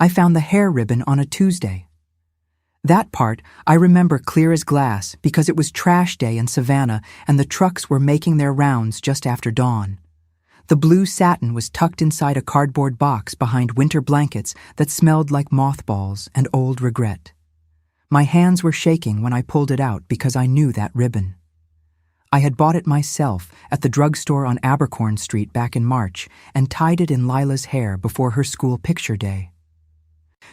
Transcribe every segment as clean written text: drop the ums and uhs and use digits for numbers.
I found the hair ribbon on a Tuesday. That part I remember clear as glass because it was trash day in Savannah and the trucks were making their rounds just after dawn. The blue satin was tucked inside a cardboard box behind winter blankets that smelled like mothballs and old regret. My hands were shaking when I pulled it out because I knew that ribbon. I had bought it myself at the drugstore on Abercorn Street back in March and tied it in Lila's hair before her school picture day.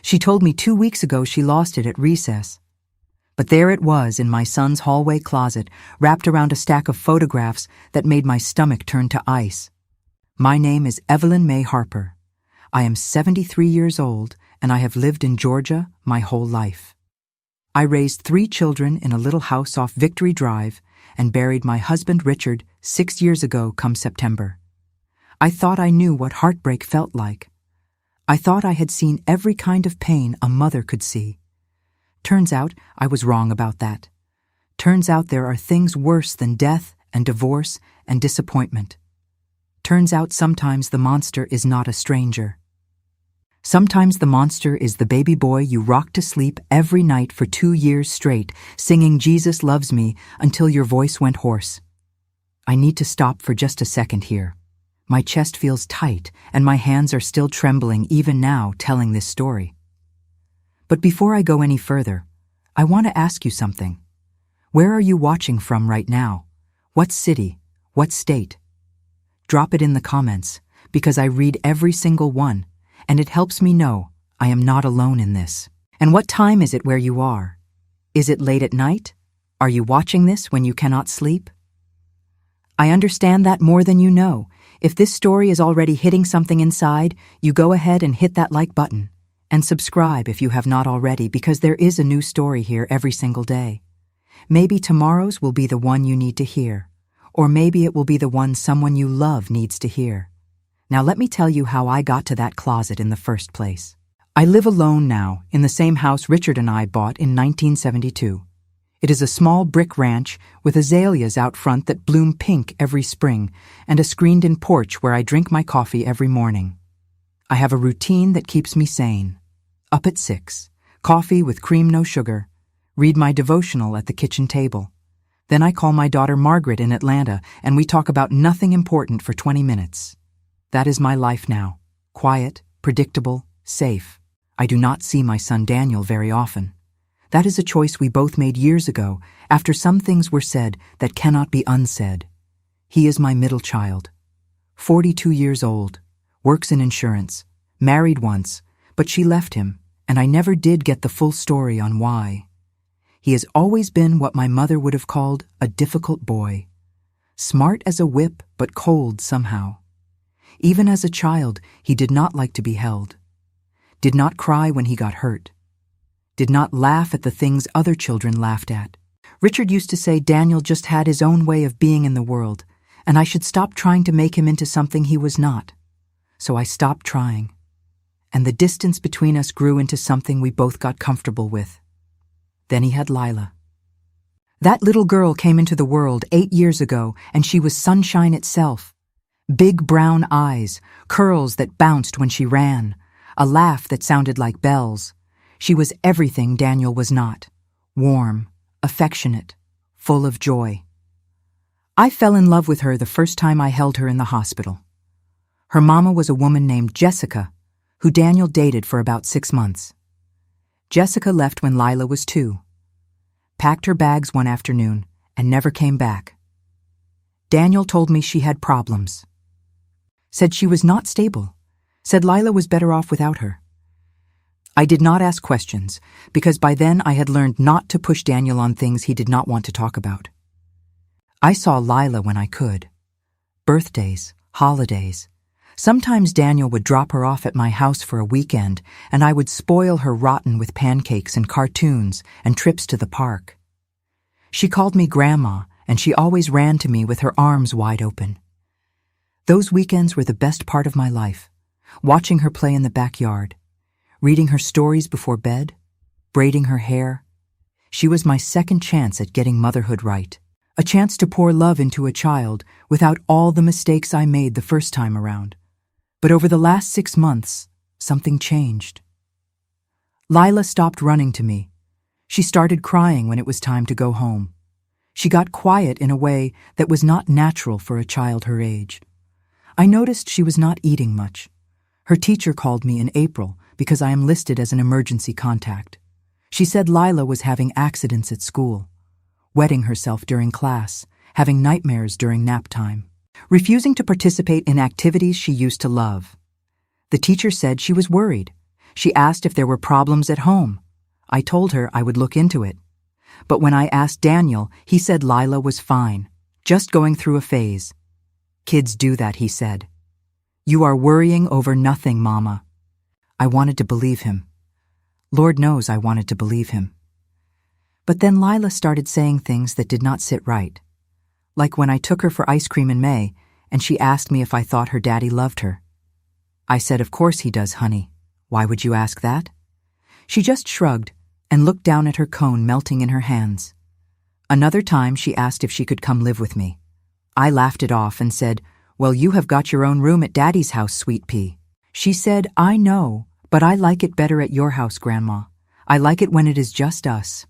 She told me 2 weeks ago she lost it at recess. But there it was in my son's hallway closet, wrapped around a stack of photographs that made my stomach turn to ice. My name is Evelyn May Harper. I am 73 years old and I have lived in Georgia my whole life. I raised 3 children in a little house off Victory Drive and buried my husband Richard 6 years ago come September. I thought I knew what heartbreak felt like. I thought I had seen every kind of pain a mother could see. Turns out I was wrong about that. Turns out there are things worse than death and divorce and disappointment. Turns out sometimes the monster is not a stranger. Sometimes the monster is the baby boy you rocked to sleep every night for 2 years straight, singing Jesus Loves Me until your voice went hoarse. I need to stop for just a second here. My chest feels tight and my hands are still trembling even now telling this story. But before I go any further, I want to ask you something. Where are you watching from right now? What city? What state? Drop it in the comments, because I read every single one, and it helps me know I am not alone in this. And what time is it where you are? Is it late at night? Are you watching this when you cannot sleep? I understand that more than you know. If this story is already hitting something inside, you go ahead and hit that like button, and subscribe if you have not already, because there is a new story here every single day. Maybe tomorrow's will be the one you need to hear. Or maybe it will be the one someone you love needs to hear. Now let me tell you how I got to that closet in the first place. I live alone now in the same house Richard and I bought in 1972. It is a small brick ranch with azaleas out front that bloom pink every spring and a screened-in porch where I drink my coffee every morning. I have a routine that keeps me sane. Up at 6, coffee with cream no sugar, read my devotional at the kitchen table. Then I call my daughter Margaret in Atlanta and we talk about nothing important for 20 minutes. That is my life now. Quiet, predictable, safe. I do not see my son Daniel very often. That is a choice we both made years ago after some things were said that cannot be unsaid. He is my middle child. 42 years old, works in insurance, married once, but she left him and I never did get the full story on why. He has always been what my mother would have called a difficult boy. Smart as a whip, but cold somehow. Even as a child, he did not like to be held. Did not cry when he got hurt. Did not laugh at the things other children laughed at. Richard used to say Daniel just had his own way of being in the world, and I should stop trying to make him into something he was not. So I stopped trying. And the distance between us grew into something we both got comfortable with. Then he had Lila. That little girl came into the world 8 years ago, and she was sunshine itself. Big brown eyes, curls that bounced when she ran, a laugh that sounded like bells. She was everything Daniel was not. Warm, affectionate, full of joy. I fell in love with her the first time I held her in the hospital. Her mama was a woman named Jessica, who Daniel dated for about 6 months. Jessica left when Lila was 2, packed her bags one afternoon, and never came back. Daniel told me she had problems. Said she was not stable. Said Lila was better off without her. I did not ask questions, because by then I had learned not to push Daniel on things he did not want to talk about. I saw Lila when I could. Birthdays, holidays. Sometimes Daniel would drop her off at my house for a weekend, and I would spoil her rotten with pancakes and cartoons and trips to the park. She called me Grandma, and she always ran to me with her arms wide open. Those weekends were the best part of my life, watching her play in the backyard, reading her stories before bed, braiding her hair. She was my second chance at getting motherhood right, a chance to pour love into a child without all the mistakes I made the first time around. But over the last 6 months, something changed. Lila stopped running to me. She started crying when it was time to go home. She got quiet in a way that was not natural for a child her age. I noticed she was not eating much. Her teacher called me in April because I am listed as an emergency contact. She said Lila was having accidents at school, wetting herself during class, having nightmares during nap time, refusing to participate in activities she used to love. The teacher said she was worried. She asked if there were problems at home. I told her I would look into it. But when I asked Daniel, he said Lila was fine, just going through a phase. Kids do that, he said. You are worrying over nothing, Mama. I wanted to believe him. Lord knows I wanted to believe him. But then Lila started saying things that did not sit right. Like when I took her for ice cream in May, and she asked me if I thought her daddy loved her. I said, of course he does, honey. Why would you ask that? She just shrugged and looked down at her cone melting in her hands. Another time she asked if she could come live with me. I laughed it off and said, well, you have got your own room at Daddy's house, Sweet Pea. She said, I know, but I like it better at your house, Grandma. I like it when it is just us.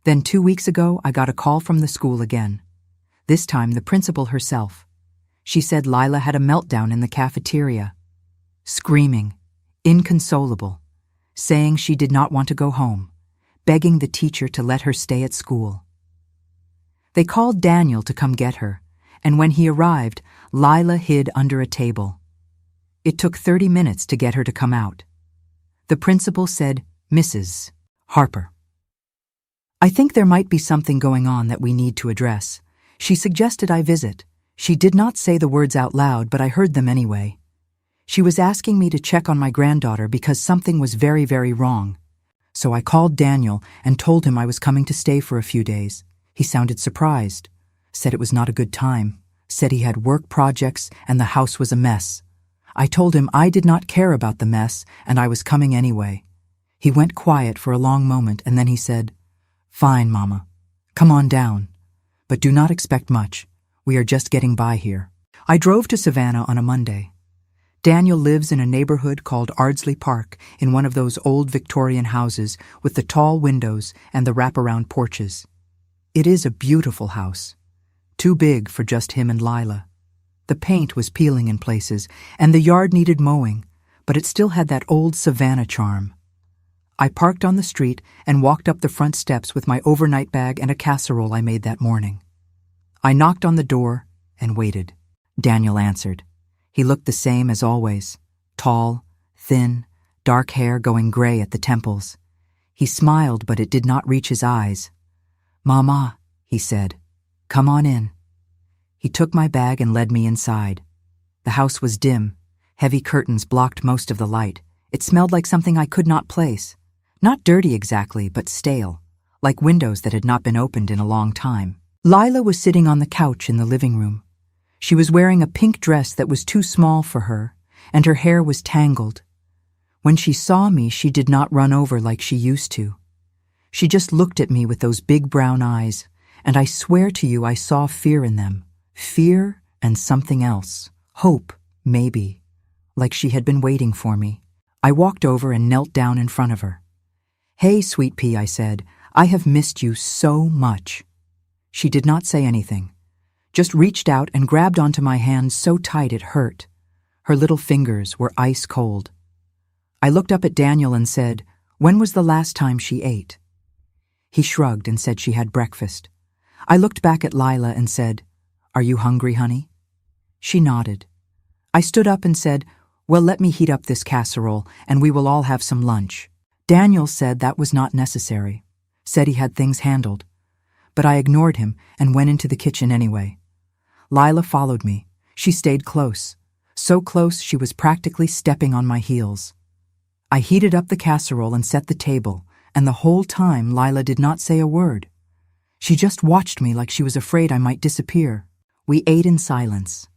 Then 2 weeks ago, I got a call from the school again. This time the principal herself. She said Lila had a meltdown in the cafeteria. Screaming, inconsolable, saying she did not want to go home, begging the teacher to let her stay at school. They called Daniel to come get her, and when he arrived, Lila hid under a table. It took 30 minutes to get her to come out. The principal said, Mrs. Harper. I think there might be something going on that we need to address. She suggested I visit. She did not say the words out loud, but I heard them anyway. She was asking me to check on my granddaughter because something was very, very wrong. So I called Daniel and told him I was coming to stay for a few days. He sounded surprised, said it was not a good time, said he had work projects and the house was a mess. I told him I did not care about the mess and I was coming anyway. He went quiet for a long moment and then he said, Fine, Mama. Come on down. But do not expect much. We are just getting by here. I drove to Savannah on a Monday. Daniel lives in a neighborhood called Ardsley Park in one of those old Victorian houses with the tall windows and the wraparound porches. It is a beautiful house, too big for just him and Lila. The paint was peeling in places and the yard needed mowing, but it still had that old Savannah charm. I parked on the street and walked up the front steps with my overnight bag and a casserole I made that morning. I knocked on the door and waited. Daniel answered. He looked the same as always, tall, thin, dark hair going gray at the temples. He smiled, but it did not reach his eyes. Mama, he said, come on in. He took my bag and led me inside. The house was dim. Heavy curtains blocked most of the light. It smelled like something I could not place. Not dirty exactly, but stale, like windows that had not been opened in a long time. Lila was sitting on the couch in the living room. She was wearing a pink dress that was too small for her, and her hair was tangled. When she saw me, she did not run over like she used to. She just looked at me with those big brown eyes, and I swear to you I saw fear in them. Fear and something else. Hope, maybe. Like she had been waiting for me. I walked over and knelt down in front of her. Hey, Sweet Pea, I said, I have missed you so much. She did not say anything. Just reached out and grabbed onto my hand so tight it hurt. Her little fingers were ice cold. I looked up at Daniel and said, when was the last time she ate? He shrugged and said she had breakfast. I looked back at Lila and said, are you hungry, honey? She nodded. I stood up and said, well, let me heat up this casserole and we will all have some lunch. Daniel said that was not necessary, said he had things handled. But I ignored him and went into the kitchen anyway. Lila followed me. She stayed close. So close she was practically stepping on my heels. I heated up the casserole and set the table, and the whole time Lila did not say a word. She just watched me like she was afraid I might disappear. We ate in silence.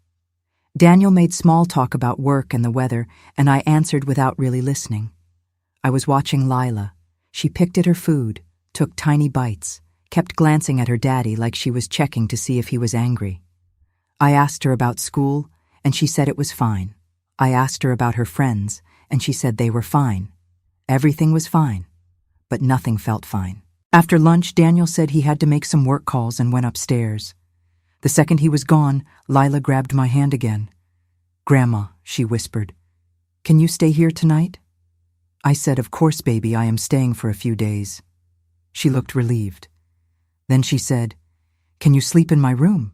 Daniel made small talk about work and the weather, and I answered without really listening. I was watching Lila. She picked at her food, took tiny bites, kept glancing at her daddy like she was checking to see if he was angry. I asked her about school, and she said it was fine. I asked her about her friends, and she said they were fine. Everything was fine, but nothing felt fine. After lunch, Daniel said he had to make some work calls and went upstairs. The second he was gone, Lila grabbed my hand again. "Grandma," she whispered, "can you stay here tonight?" I said, "Of course, baby, I am staying for a few days." She looked relieved. Then she said, "Can you sleep in my room?"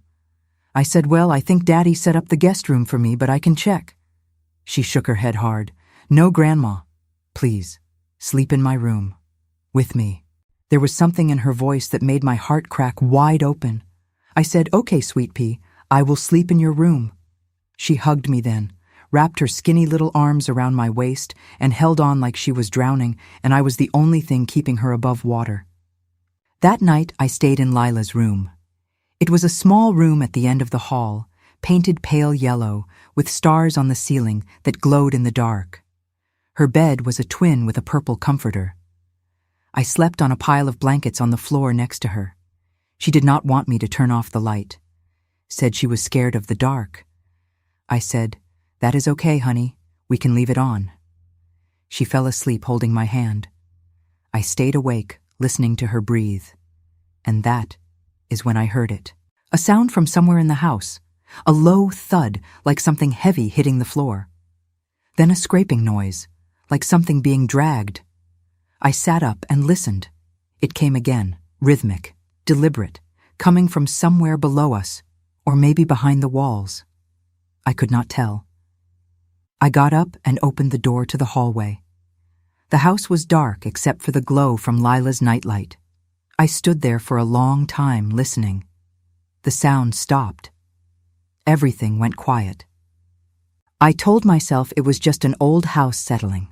I said, "Well, I think Daddy set up the guest room for me, but I can check." She shook her head hard. "No, Grandma. Please, sleep in my room. With me." There was something in her voice that made my heart crack wide open. I said, "Okay, Sweet Pea, I will sleep in your room." She hugged me then, wrapped her skinny little arms around my waist, and held on like she was drowning, and I was the only thing keeping her above water. That night, I stayed in Lila's room. It was a small room at the end of the hall, painted pale yellow, with stars on the ceiling that glowed in the dark. Her bed was a twin with a purple comforter. I slept on a pile of blankets on the floor next to her. She did not want me to turn off the light. Said she was scared of the dark. I said, "That is okay, honey. We can leave it on." She fell asleep holding my hand. I stayed awake, listening to her breathe. And that is when I heard it. A sound from somewhere in the house. A low thud, like something heavy hitting the floor. Then a scraping noise, like something being dragged. I sat up and listened. It came again, rhythmic, deliberate, coming from somewhere below us, or maybe behind the walls. I could not tell. I got up and opened the door to the hallway. The house was dark except for the glow from Lila's nightlight. I stood there for a long time listening. The sound stopped. Everything went quiet. I told myself it was just an old house settling.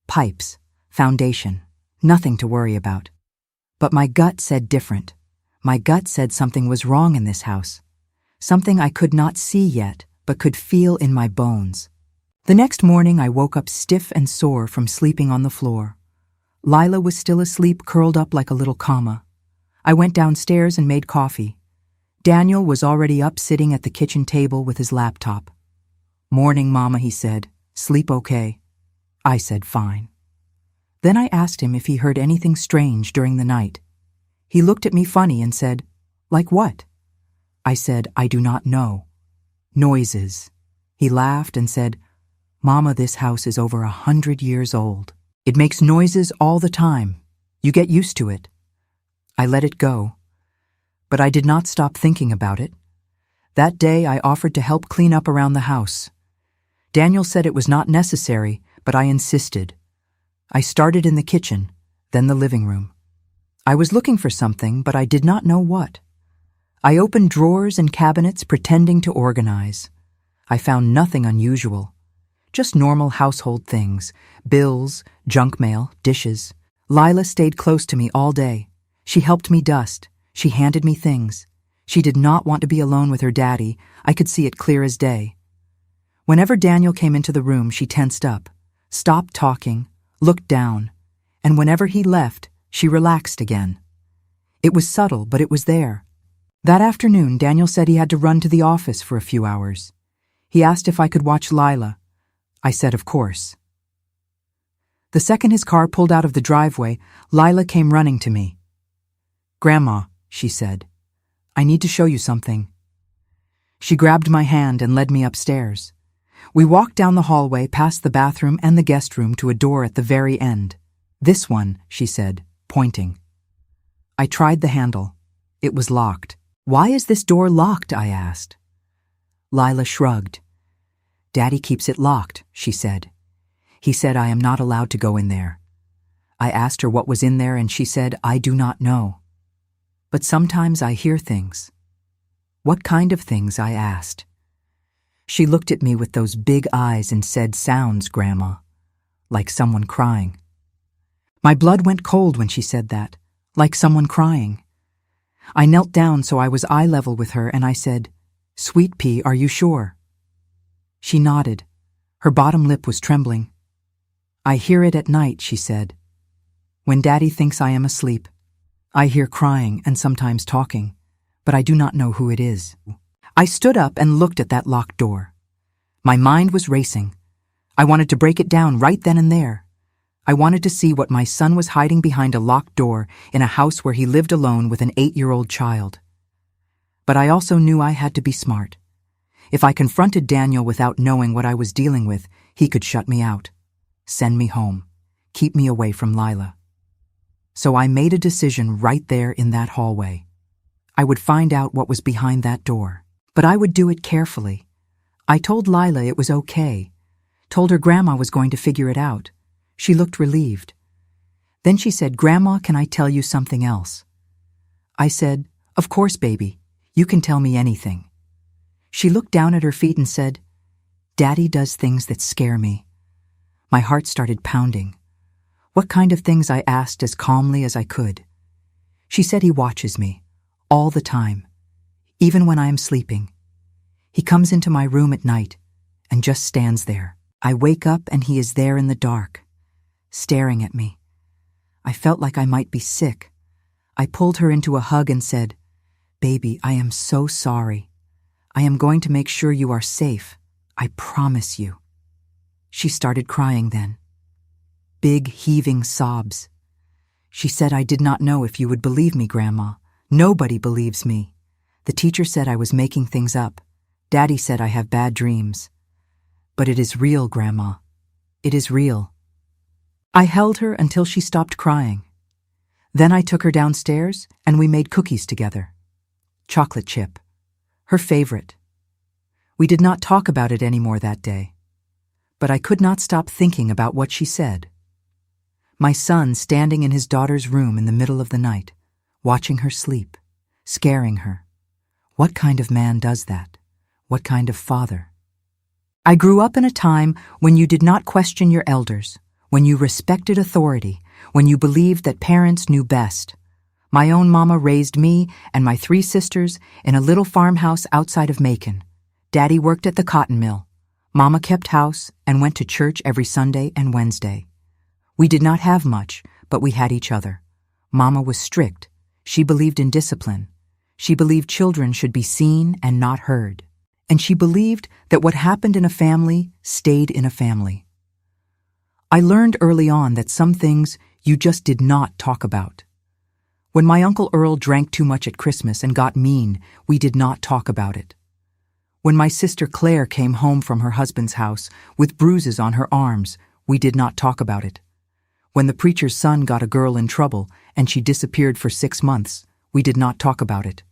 Pipes, foundation, nothing to worry about. But my gut said different. My gut said something was wrong in this house. Something I could not see yet, but could feel in my bones. The next morning I woke up stiff and sore from sleeping on the floor. Lila was still asleep, curled up like a little comma. I went downstairs and made coffee. Daniel was already up sitting at the kitchen table with his laptop. "Morning, Mama," he said. "Sleep okay?" I said fine. Then I asked him if he heard anything strange during the night. He looked at me funny and said, "Like what?" I said, "I do not know." "Noises." He laughed and said, "Mama, this house is over 100 years old. It makes noises all the time. You get used to it." I let it go. But I did not stop thinking about it. That day I offered to help clean up around the house. Daniel said it was not necessary, but I insisted. I started in the kitchen, then the living room. I was looking for something, but I did not know what. I opened drawers and cabinets, pretending to organize. I found nothing unusual. Just normal household things, bills, junk mail, dishes. Lila stayed close to me all day. She helped me dust. She handed me things. She did not want to be alone with her daddy. I could see it clear as day. Whenever Daniel came into the room, she tensed up, stopped talking, looked down, and whenever he left, she relaxed again. It was subtle, but it was there. That afternoon, Daniel said he had to run to the office for a few hours. He asked if I could watch Lila. I said, of course. The second his car pulled out of the driveway, Lila came running to me. "Grandma," she said, "I need to show you something." She grabbed my hand and led me upstairs. We walked down the hallway past the bathroom and the guest room to a door at the very end. "This one," she said, pointing. I tried the handle. It was locked. "Why is this door locked?" I asked. Lila shrugged. "Daddy keeps it locked," she said. "He said I am not allowed to go in there." I asked her what was in there and she said, "I do not know. But sometimes I hear things." "What kind of things?" I asked. She looked at me with those big eyes and said, "Sounds, Grandma, like someone crying." My blood went cold when she said that, like someone crying. I knelt down so I was eye level with her and I said, "Sweet Pea, are you sure?" She nodded. Her bottom lip was trembling. "I hear it at night," she said. "When Daddy thinks I am asleep. I hear crying and sometimes talking, but I do not know who it is." I stood up and looked at that locked door. My mind was racing. I wanted to break it down right then and there. I wanted to see what my son was hiding behind a locked door in a house where he lived alone with an 8-year-old child. But I also knew I had to be smart. If I confronted Daniel without knowing what I was dealing with, he could shut me out, send me home, keep me away from Lila. So I made a decision right there in that hallway. I would find out what was behind that door, but I would do it carefully. I told Lila it was okay, told her Grandma was going to figure it out. She looked relieved. Then she said, "Grandma, can I tell you something else?" I said, "Of course, baby. You can tell me anything." She looked down at her feet and said, "Daddy does things that scare me." My heart started pounding. What kind of things? I asked as calmly as I could. She said, "He watches me, all the time, even when I am sleeping. He comes into my room at night and just stands there. I wake up and he is there in the dark, staring at me." I felt like I might be sick. I pulled her into a hug and said, "Baby, I am so sorry. I am going to make sure you are safe. I promise you." She started crying then. Big, heaving sobs. She said, "I did not know if you would believe me, Grandma. Nobody believes me. The teacher said I was making things up. Daddy said I have bad dreams. But it is real, Grandma. It is real." I held her until she stopped crying. Then I took her downstairs and we made cookies together. Chocolate chip. Her favorite. We did not talk about it anymore that day. But I could not stop thinking about what she said. My son standing in his daughter's room in the middle of the night, watching her sleep, scaring her. What kind of man does that? What kind of father? I grew up in a time when you did not question your elders, when you respected authority, when you believed that parents knew best. My own mama raised me and my 3 sisters in a little farmhouse outside of Macon. Daddy worked at the cotton mill. Mama kept house and went to church every Sunday and Wednesday. We did not have much, but we had each other. Mama was strict. She believed in discipline. She believed children should be seen and not heard. And she believed that what happened in a family stayed in a family. I learned early on that some things you just did not talk about. When my Uncle Earl drank too much at Christmas and got mean, we did not talk about it. When my sister Claire came home from her husband's house with bruises on her arms, we did not talk about it. When the preacher's son got a girl in trouble and she disappeared for 6 months, we did not talk about it.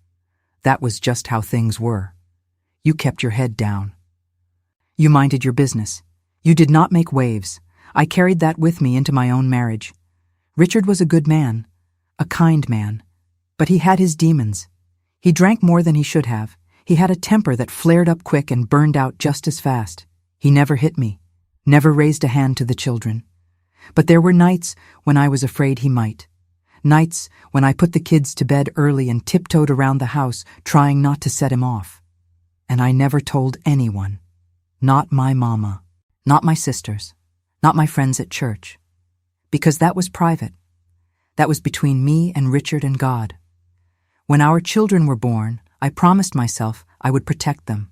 That was just how things were. You kept your head down. You minded your business. You did not make waves. I carried that with me into my own marriage. Richard was a good man, a kind man, but he had his demons. He drank more than he should have. He had a temper that flared up quick and burned out just as fast. He never hit me, never raised a hand to the children. But there were nights when I was afraid he might. Nights when I put the kids to bed early and tiptoed around the house trying not to set him off. And I never told anyone. Not my mama, not my sisters, not my friends at church. Because that was private. That was between me and Richard and God. When our children were born, I promised myself I would protect them.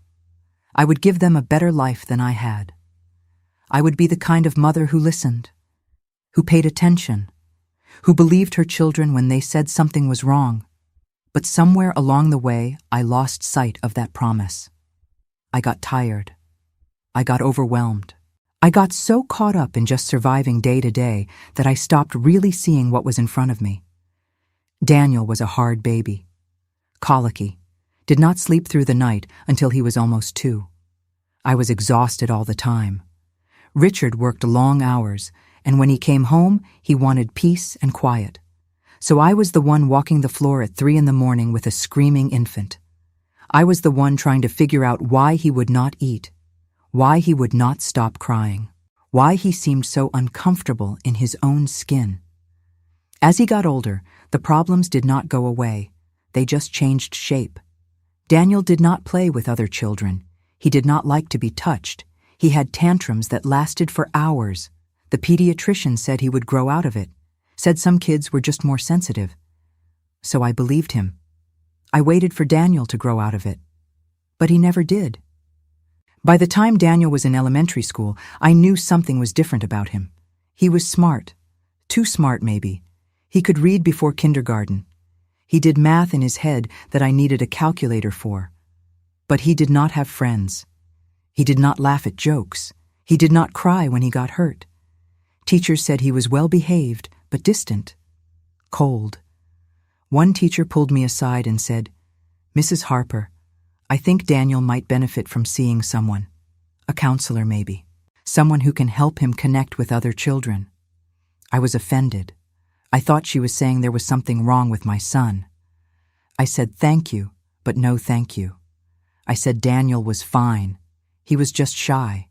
I would give them a better life than I had. I would be the kind of mother who listened, who paid attention, who believed her children when they said something was wrong. But somewhere along the way, I lost sight of that promise. I got tired. I got overwhelmed. I got so caught up in just surviving day to day that I stopped really seeing what was in front of me. Daniel was a hard baby. Colicky. Did not sleep through the night until he was almost 2. I was exhausted all the time. Richard worked long hours, and when he came home, he wanted peace and quiet. So I was the one walking the floor at 3 a.m. with a screaming infant. I was the one trying to figure out why he would not eat, why he would not stop crying, why he seemed so uncomfortable in his own skin. As he got older, the problems did not go away. They just changed shape. Daniel did not play with other children. He did not like to be touched. He had tantrums that lasted for hours. The pediatrician said he would grow out of it, said some kids were just more sensitive. So I believed him. I waited for Daniel to grow out of it. But he never did. By the time Daniel was in elementary school, I knew something was different about him. He was smart. Too smart, maybe. He could read before kindergarten. He did math in his head that I needed a calculator for. But he did not have friends. He did not laugh at jokes. He did not cry when he got hurt. Teachers said he was well behaved, but distant. Cold. One teacher pulled me aside and said, "Mrs. Harper, I think Daniel might benefit from seeing someone. A counselor, maybe. Someone who can help him connect with other children." I was offended. I thought she was saying there was something wrong with my son. I said thank you, but no thank you. I said Daniel was fine. He was just shy.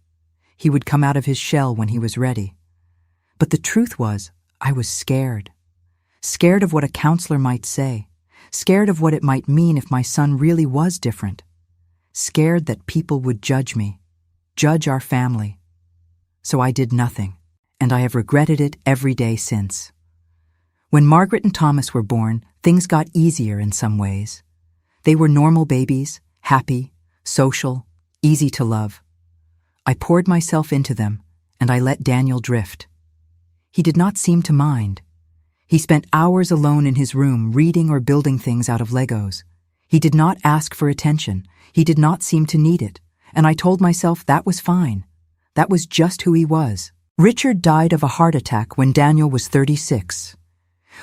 He would come out of his shell when he was ready. But the truth was, I was scared. Scared of what a counselor might say. Scared of what it might mean if my son really was different. Scared that people would judge me. Judge our family. So I did nothing, and I have regretted it every day since. When Margaret and Thomas were born, things got easier in some ways. They were normal babies, happy, social, easy to love. I poured myself into them, and I let Daniel drift. He did not seem to mind. He spent hours alone in his room reading or building things out of Legos. He did not ask for attention. He did not seem to need it, and I told myself that was fine. That was just who he was. Richard died of a heart attack when Daniel was 36.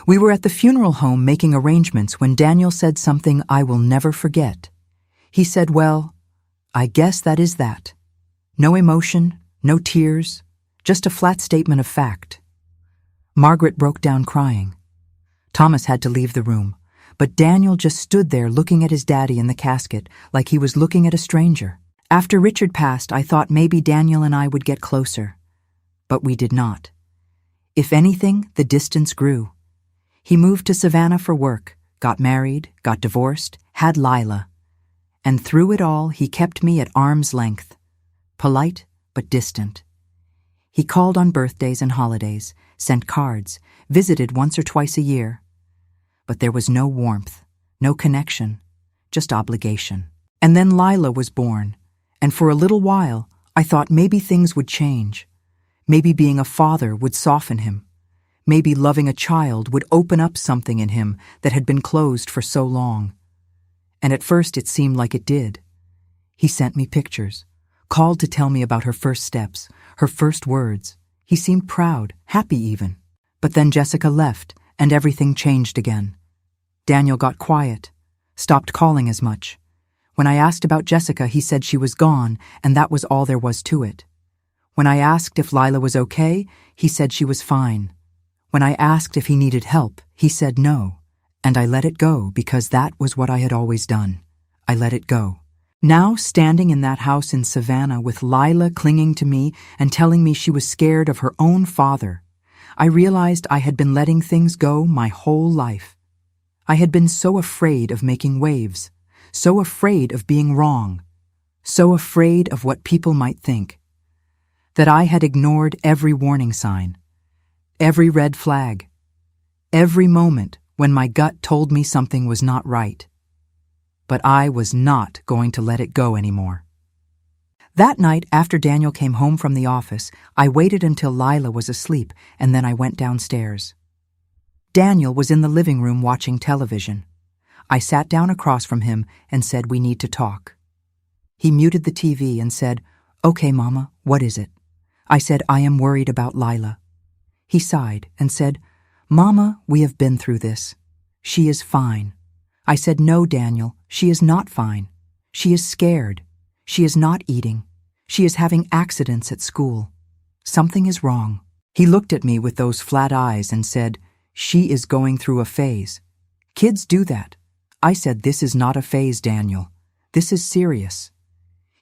We were at the funeral home making arrangements when Daniel said something I will never forget. He said, "Well, I guess that is that." No emotion, no tears, just a flat statement of fact. Margaret broke down crying. Thomas had to leave the room, but Daniel just stood there looking at his daddy in the casket like he was looking at a stranger. After Richard passed, I thought maybe Daniel and I would get closer. But we did not. If anything, the distance grew. He moved to Savannah for work, got married, got divorced, had Lila. And through it all, he kept me at arm's length. Polite, but distant. He called on birthdays and holidays, sent cards, visited once or twice a year. But there was no warmth, no connection, just obligation. And then Lila was born, and for a little while, I thought maybe things would change. Maybe being a father would soften him. Maybe loving a child would open up something in him that had been closed for so long. And at first it seemed like it did. He sent me pictures, called to tell me about her first steps, her first words. He seemed proud, happy even. But then Jessica left, and everything changed again. Daniel got quiet, stopped calling as much. When I asked about Jessica, he said she was gone, and that was all there was to it. When I asked if Lila was okay, he said she was fine. When I asked if he needed help, he said no, and I let it go because that was what I had always done. I let it go. Now, standing in that house in Savannah with Lila clinging to me and telling me she was scared of her own father, I realized I had been letting things go my whole life. I had been so afraid of making waves, so afraid of being wrong, so afraid of what people might think, that I had ignored every warning sign, every red flag, every moment when my gut told me something was not right. But I was not going to let it go anymore. That night, after Daniel came home from the office, I waited until Lila was asleep, and then I went downstairs. Daniel was in the living room watching television. I sat down across from him and said, "We need to talk." He muted the TV and said, "Okay, Mama, what is it?" I said, "I am worried about Lila." He sighed and said, "Mama, we have been through this. She is fine." I said, "No, Daniel, she is not fine. She is scared. She is not eating. She is having accidents at school. Something is wrong." He looked at me with those flat eyes and said, "She is going through a phase. Kids do that." I said, "This is not a phase, Daniel. This is serious."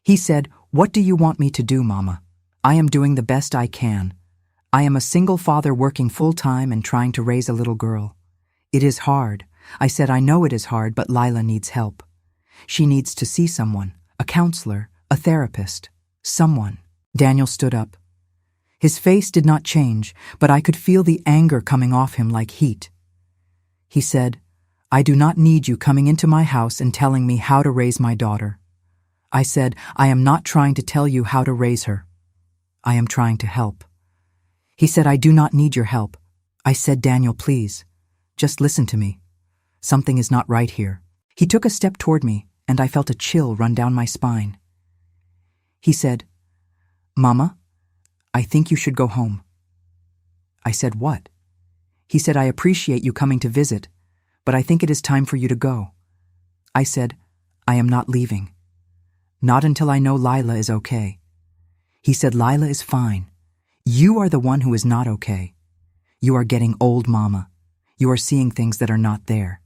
He said, "What do you want me to do, Mama? I am doing the best I can. I am a single father working full-time and trying to raise a little girl. It is hard." I said, "I know it is hard, but Lila needs help. She needs to see someone, a counselor, a therapist, someone." Daniel stood up. His face did not change, but I could feel the anger coming off him like heat. He said, "I do not need you coming into my house and telling me how to raise my daughter." I said, "I am not trying to tell you how to raise her. I am trying to help." He said, I do not need your help. I said, Daniel, please. Just listen to me. Something is not right here. He took a step toward me, and I felt a chill run down my spine. He said, Mama, I think you should go home. I said, what? He said, I appreciate you coming to visit, but I think it is time for you to go. I said, I am not leaving. Not until I know Lila is okay. He said, Lila is fine. You are the one who is not okay. You are getting old, Mama. You are seeing things that are not there.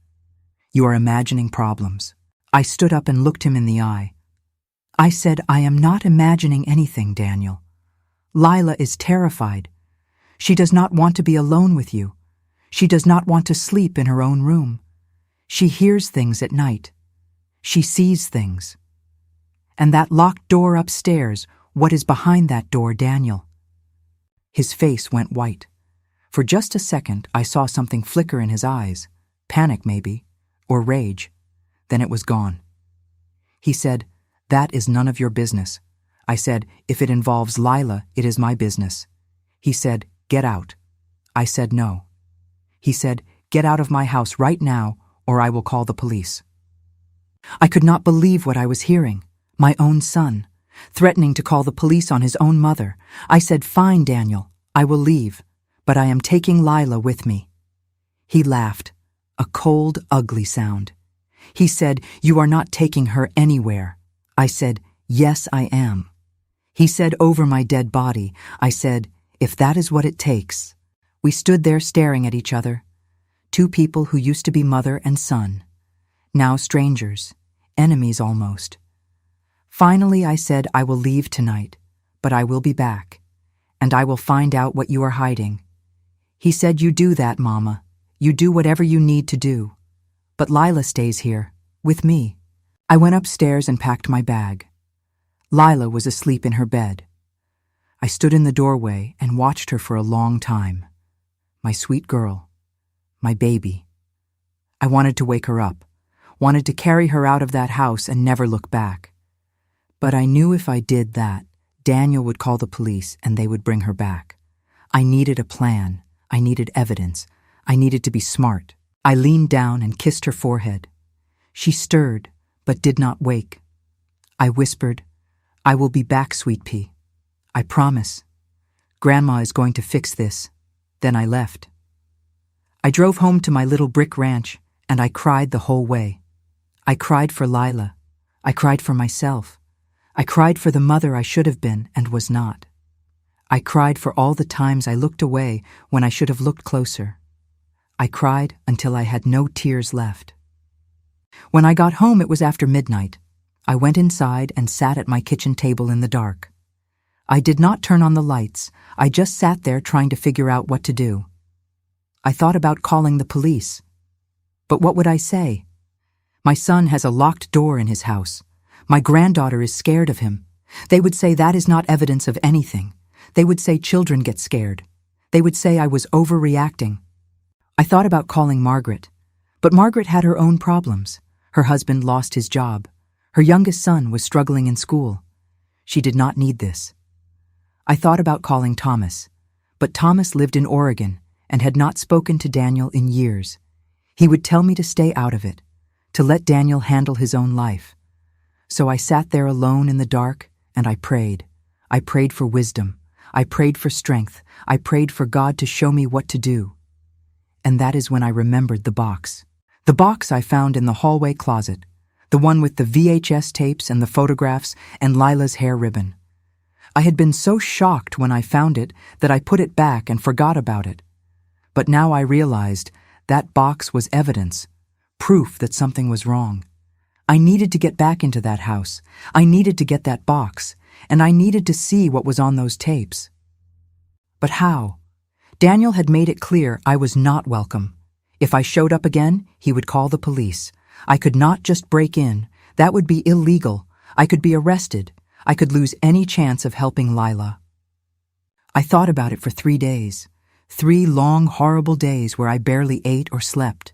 You are imagining problems. I stood up and looked him in the eye. I said, I am not imagining anything, Daniel. Lila is terrified. She does not want to be alone with you. She does not want to sleep in her own room. She hears things at night. She sees things. And that locked door upstairs, what is behind that door, Daniel? His face went white. For just a second, I saw something flicker in his eyes, panic maybe, or rage. Then it was gone. He said, that is none of your business. I said, if it involves Lila, it is my business. He said, get out. I said, no. He said, get out of my house right now, or I will call the police. I could not believe what I was hearing. My own son, threatening to call the police on his own mother. I said, fine, Daniel, I will leave, but I am taking Lila with me. He laughed, a cold, ugly sound. He said, you are not taking her anywhere. I said, yes, I am. He said, over my dead body. I said, if that is what it takes. We stood there staring at each other. Two people who used to be mother and son. Now strangers, enemies almost. Finally, I said, I will leave tonight, but I will be back, and I will find out what you are hiding. He said, you do that, Mama. You do whatever you need to do. But Lila stays here, with me. I went upstairs and packed my bag. Lila was asleep in her bed. I stood in the doorway and watched her for a long time. My sweet girl. My baby. I wanted to wake her up, wanted to carry her out of that house and never look back. But I knew if I did that, Daniel would call the police and they would bring her back. I needed a plan. I needed evidence. I needed to be smart. I leaned down and kissed her forehead. She stirred, but did not wake. I whispered, I will be back, sweet pea. I promise. Grandma is going to fix this. Then I left. I drove home to my little brick ranch, and I cried the whole way. I cried for Lila. I cried for myself. I cried for the mother I should have been and was not. I cried for all the times I looked away when I should have looked closer. I cried until I had no tears left. When I got home, it was after midnight. I went inside and sat at my kitchen table in the dark. I did not turn on the lights. I just sat there trying to figure out what to do. I thought about calling the police. But what would I say? My son has a locked door in his house. My granddaughter is scared of him. They would say that is not evidence of anything. They would say children get scared. They would say I was overreacting. I thought about calling Margaret. But Margaret had her own problems. Her husband lost his job. Her youngest son was struggling in school. She did not need this. I thought about calling Thomas. But Thomas lived in Oregon and had not spoken to Daniel in years. He would tell me to stay out of it, to let Daniel handle his own life. So I sat there alone in the dark and I prayed. I prayed for wisdom. I prayed for strength. I prayed for God to show me what to do. And that is when I remembered the box. The box I found in the hallway closet. The one with the VHS tapes and the photographs and Lila's hair ribbon. I had been so shocked when I found it that I put it back and forgot about it. But now I realized that box was evidence, proof that something was wrong. I needed to get back into that house. I needed to get that box, and I needed to see what was on those tapes. But how? Daniel had made it clear I was not welcome. If I showed up again, he would call the police. I could not just break in. That would be illegal. I could be arrested. I could lose any chance of helping Lila. I thought about it for 3 days. 3 long, horrible days where I barely ate or slept.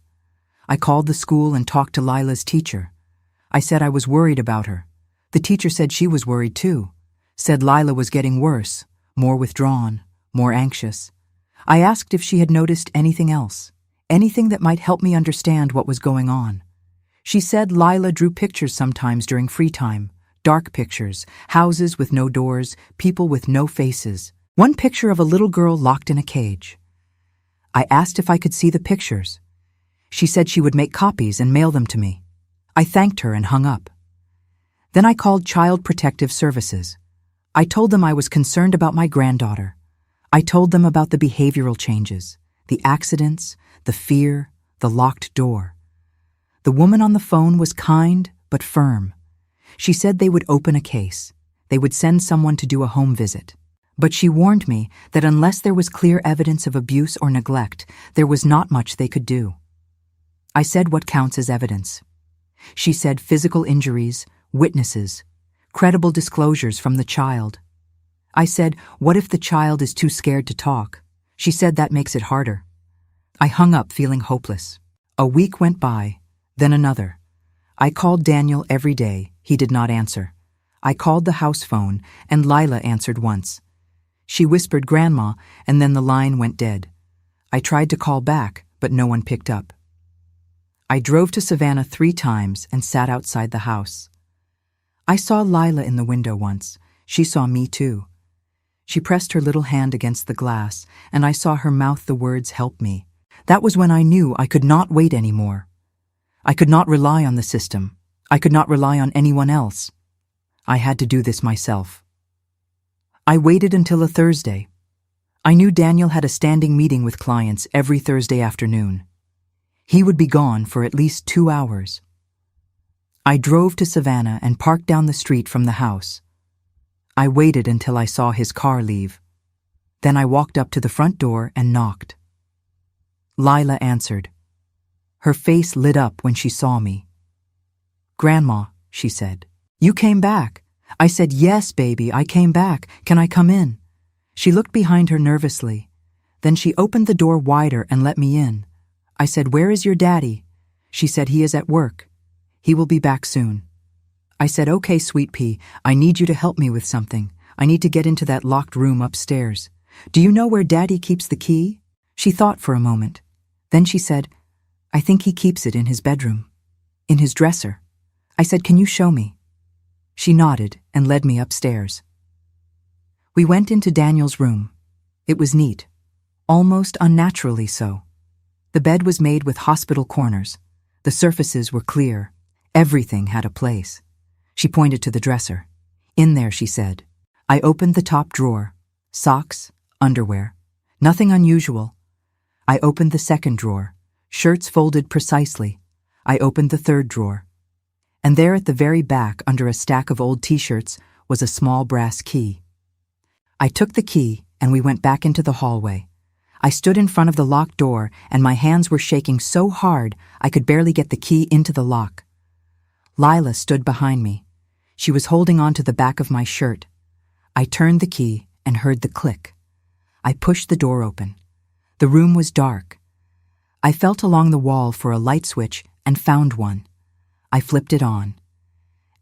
I called the school and talked to Lila's teacher. I said I was worried about her. The teacher said she was worried too. Said Lila was getting worse, more withdrawn, more anxious. I asked if she had noticed anything else, anything that might help me understand what was going on. She said Lila drew pictures sometimes during free time, dark pictures, houses with no doors, people with no faces. One picture of a little girl locked in a cage. I asked if I could see the pictures. She said she would make copies and mail them to me. I thanked her and hung up. Then I called Child Protective Services. I told them I was concerned about my granddaughter. I told them about the behavioral changes, the accidents, the fear, the locked door. The woman on the phone was kind but firm. She said they would open a case. They would send someone to do a home visit. But she warned me that unless there was clear evidence of abuse or neglect, there was not much they could do. I said what counts as evidence. She said physical injuries, witnesses, credible disclosures from the child. I said, what if the child is too scared to talk? She said that makes it harder. I hung up feeling hopeless. A week went by, then another. I called Daniel every day. He did not answer. I called the house phone, and Lila answered once. She whispered Grandma, and then the line went dead. I tried to call back, but no one picked up. I drove to Savannah 3 times and sat outside the house. I saw Lila in the window once. She saw me too. She pressed her little hand against the glass, and I saw her mouth the words, "Help me." That was when I knew I could not wait anymore. I could not rely on the system. I could not rely on anyone else. I had to do this myself. I waited until a Thursday. I knew Daniel had a standing meeting with clients every Thursday afternoon. He would be gone for at least 2 hours. I drove to Savannah and parked down the street from the house. I waited until I saw his car leave. Then I walked up to the front door and knocked. Lila answered. Her face lit up when she saw me. "Grandma," she said, "you came back." I said, "Yes, baby, I came back. Can I come in?" She looked behind her nervously. Then she opened the door wider and let me in. I said, "Where is your daddy?" She said, "He is at work. He will be back soon." I said, "Okay, sweet pea, I need you to help me with something. I need to get into that locked room upstairs. Do you know where Daddy keeps the key?" She thought for a moment. Then she said, "I think he keeps it in his bedroom, in his dresser." I said, "Can you show me?" She nodded and led me upstairs. We went into Daniel's room. It was neat, almost unnaturally so. The bed was made with hospital corners. The surfaces were clear. Everything had a place. She pointed to the dresser. "In there," she said. I opened the top drawer. Socks, underwear. Nothing unusual. I opened the second drawer. Shirts folded precisely. I opened the third drawer. And there at the very back, under a stack of old t-shirts, was a small brass key. I took the key and we went back into the hallway. I stood in front of the locked door and my hands were shaking so hard I could barely get the key into the lock. Lila stood behind me. She was holding on to the back of my shirt. I turned the key and heard the click. I pushed the door open. The room was dark. I felt along the wall for a light switch and found one. I flipped it on,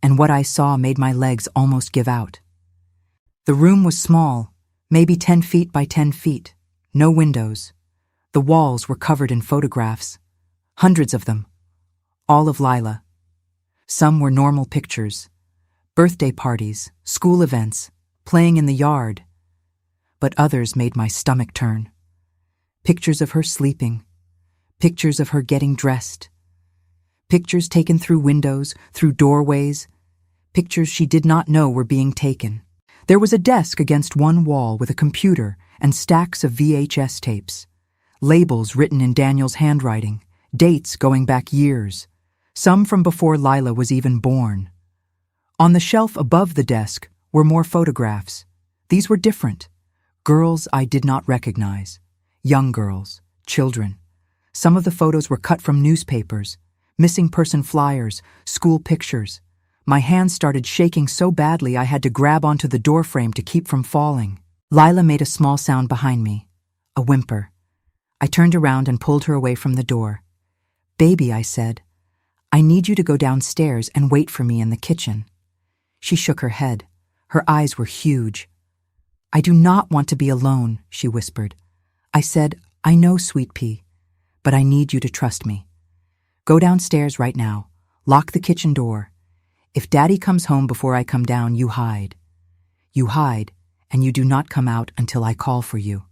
and what I saw made my legs almost give out. The room was small, maybe 10 feet by 10 feet, no windows. The walls were covered in photographs, hundreds of them, all of Lila. Some were normal pictures, birthday parties, school events, playing in the yard. But others made my stomach turn. Pictures of her sleeping, pictures of her getting dressed, pictures taken through windows, through doorways, pictures she did not know were being taken. There was a desk against one wall with a computer and stacks of VHS tapes, labels written in Daniel's handwriting, dates going back years, some from before Lila was even born. On the shelf above the desk were more photographs. These were different. Girls I did not recognize. Young girls, children. Some of the photos were cut from newspapers, missing person flyers, school pictures. My hands started shaking so badly I had to grab onto the doorframe to keep from falling. Lila made a small sound behind me, a whimper. I turned around and pulled her away from the door. "Baby," I said, "I need you to go downstairs and wait for me in the kitchen." She shook her head. Her eyes were huge. I do not want to be alone, she whispered. I said, I know, sweet pea, but I need you to trust me. Go downstairs right now. Lock the kitchen door. If Daddy comes home before I come down, you hide. You hide, and you do not come out until I call for you.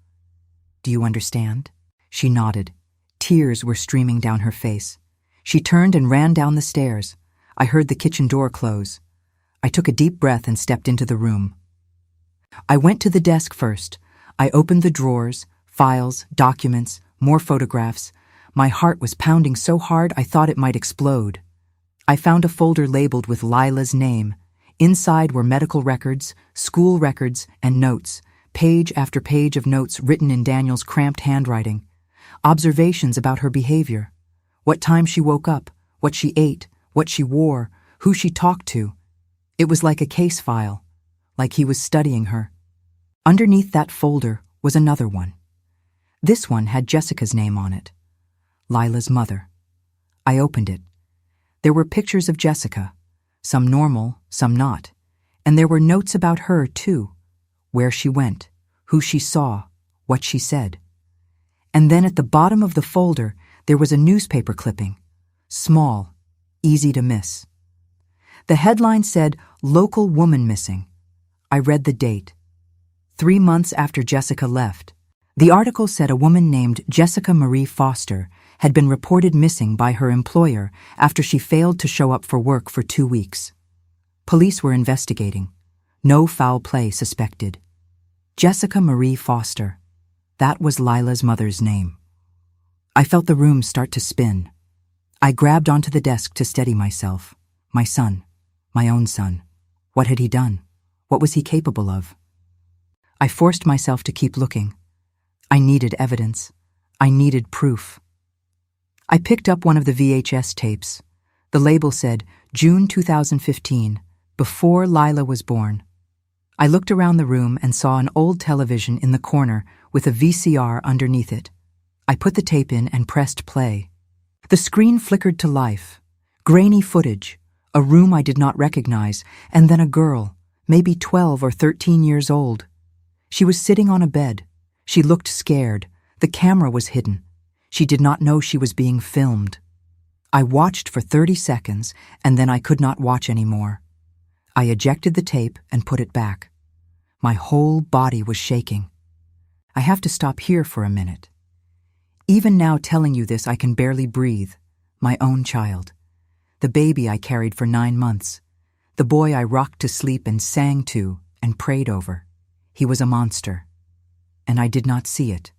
Do you understand? She nodded. Tears were streaming down her face. She turned and ran down the stairs. I heard the kitchen door close. I took a deep breath and stepped into the room. I went to the desk first. I opened the drawers, files, documents, more photographs. My heart was pounding so hard I thought it might explode. I found a folder labeled with Lila's name. Inside were medical records, school records, and notes, page after page of notes written in Daniel's cramped handwriting. Observations about her behavior. What time she woke up, what she ate, what she wore, who she talked to. It was like a case file, like he was studying her. Underneath that folder was another one. This one had Jessica's name on it. Lila's mother. I opened it. There were pictures of Jessica, some normal, some not, and there were notes about her, too, where she went, who she saw, what she said. And then at the bottom of the folder, there was a newspaper clipping, small, easy to miss. The headline said, Local Woman Missing. I read the date. 3 months after Jessica left. The article said a woman named Jessica Marie Foster had been reported missing by her employer after she failed to show up for work for 2 weeks. Police were investigating. No foul play suspected. Jessica Marie Foster. That was Lila's mother's name. I felt the room start to spin. I grabbed onto the desk to steady myself. My son. My own son. What had he done? What was he capable of? I forced myself to keep looking. I needed evidence. I needed proof. I picked up one of the VHS tapes. The label said, June 2015, before Lila was born. I looked around the room and saw an old television in the corner with a VCR underneath it. I put the tape in and pressed play. The screen flickered to life. Grainy footage, a room I did not recognize, and then a girl, maybe 12 or 13 years old. She was sitting on a bed. She looked scared. The camera was hidden. She did not know she was being filmed. I watched for 30 seconds, and then I could not watch anymore. I ejected the tape and put it back. My whole body was shaking. I have to stop here for a minute. Even now telling you this, I can barely breathe. My own child. The baby I carried for 9 months. The boy I rocked to sleep and sang to and prayed over. He was a monster. And I did not see it.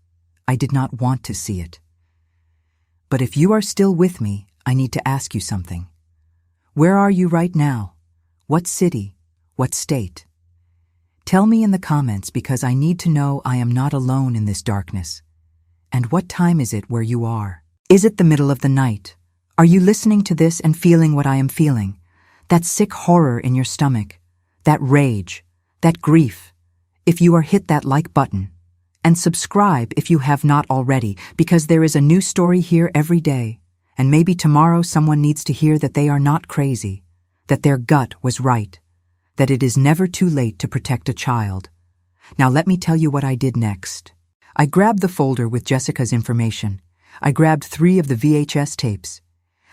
I did not want to see it. But if you are still with me, I need to ask you something. Where are you right now? What city? What state? Tell me in the comments because I need to know I am not alone in this darkness. And what time is it where you are? Is it the middle of the night? Are you listening to this and feeling what I am feeling? That sick horror in your stomach, that rage, that grief. If you are, hit that like button. And subscribe if you have not already, because there is a new story here every day. And maybe tomorrow someone needs to hear that they are not crazy, that their gut was right, that it is never too late to protect a child. Now let me tell you what I did next. I grabbed the folder with Jessica's information. I grabbed 3 of the VHS tapes.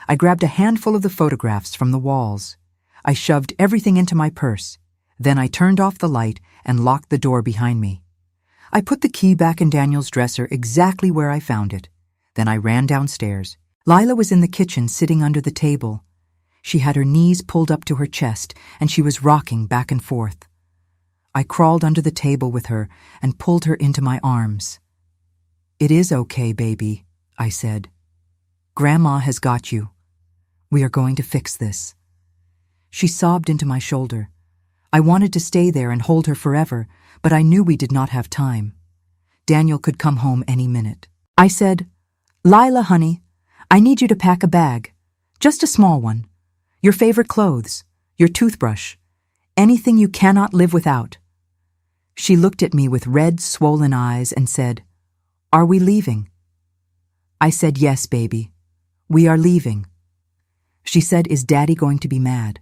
I grabbed a handful of the photographs from the walls. I shoved everything into my purse. Then I turned off the light and locked the door behind me. I put the key back in Daniel's dresser exactly where I found it. Then I ran downstairs. Lila was in the kitchen sitting under the table. She had her knees pulled up to her chest and she was rocking back and forth. I crawled under the table with her and pulled her into my arms. It is okay, baby, I said. Grandma has got you. We are going to fix this. She sobbed into my shoulder. I wanted to stay there and hold her forever, but I knew we did not have time. Daniel could come home any minute. I said, Lila, honey, I need you to pack a bag. Just a small one. Your favorite clothes, your toothbrush, anything you cannot live without. She looked at me with red, swollen eyes and said, Are we leaving? I said, Yes, baby. We are leaving. She said, Is Daddy going to be mad?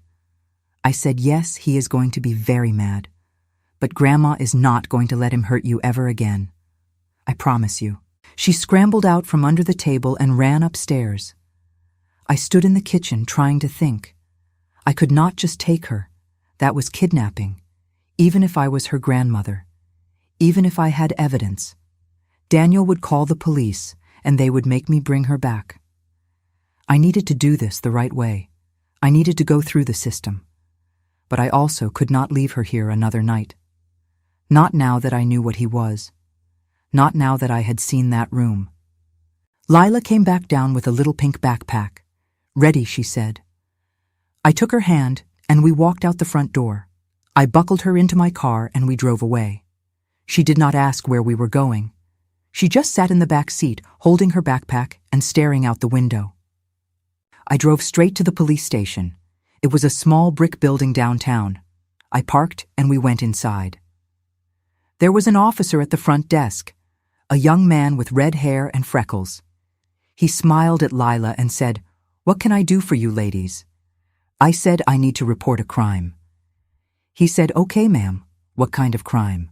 I said, Yes, he is going to be very mad. but Grandma is not going to let him hurt you ever again. I promise you." She scrambled out from under the table and ran upstairs. I stood in the kitchen trying to think. I could not just take her. That was kidnapping, even if I was her grandmother. Even if I had evidence. Daniel would call the police, and they would make me bring her back. I needed to do this the right way. I needed to go through the system. But I also could not leave her here another night. Not now that I knew what he was. Not now that I had seen that room. Lila came back down with a little pink backpack. "Ready," she said. I took her hand, and we walked out the front door. I buckled her into my car, and we drove away. She did not ask where we were going. She just sat in the back seat, holding her backpack and staring out the window. I drove straight to the police station. It was a small brick building downtown. I parked, and we went inside. There was an officer at the front desk, a young man with red hair and freckles. He smiled at Lila and said, "What can I do for you ladies?" I said I need to report a crime. He said, "Okay, ma'am. What kind of crime?"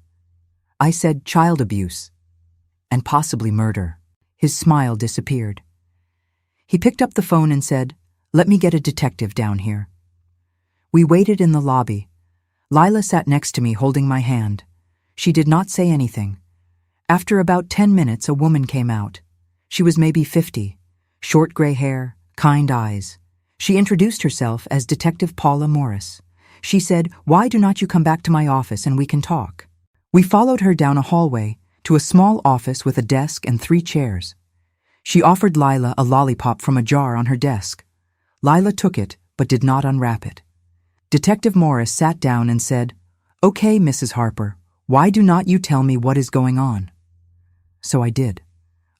I said child abuse and possibly murder. His smile disappeared. He picked up the phone and said, "Let me get a detective down here." We waited in the lobby. Lila sat next to me holding my hand. She did not say anything. After about 10 minutes, a woman came out. She was maybe 50, short gray hair, kind eyes. She introduced herself as Detective Paula Morris. She said, "Why do not you come back to my office and we can talk?" We followed her down a hallway to a small office with a desk and 3 chairs. She offered Lila a lollipop from a jar on her desk. Lila took it, but did not unwrap it. Detective Morris sat down and said, "Okay, Mrs. Harper, why do not you tell me what is going on?" So I did.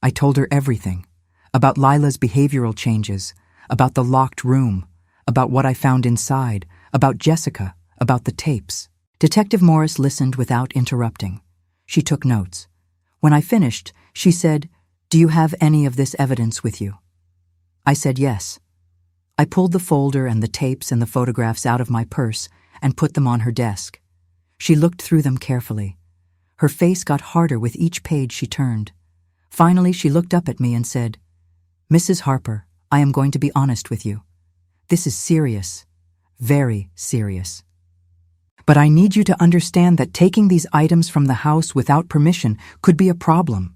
I told her everything, about Lila's behavioral changes, about the locked room, about what I found inside, about Jessica, about the tapes. Detective Morris listened without interrupting. She took notes. When I finished, she said, "Do you have any of this evidence with you?" I said yes. I pulled the folder and the tapes and the photographs out of my purse and put them on her desk. She looked through them carefully. Her face got harder with each page she turned. Finally, she looked up at me and said, "Mrs. Harper, I am going to be honest with you. This is serious, very serious. But I need you to understand that taking these items from the house without permission could be a problem."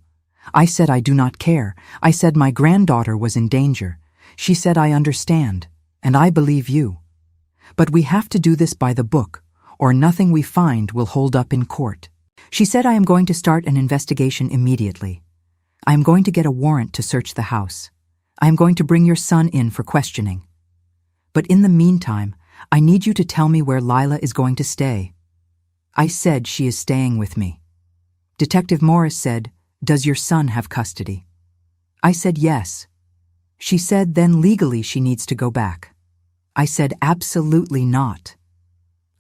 I said I do not care. I said my granddaughter was in danger. She said I understand, and I believe you. But we have to do this by the book, or nothing we find will hold up in court. She said I am going to start an investigation immediately. I am going to get a warrant to search the house. I am going to bring your son in for questioning. But in the meantime, I need you to tell me where Lila is going to stay. I said she is staying with me. Detective Morris said, "Does your son have custody?" I said yes. She said then legally she needs to go back. I said absolutely not.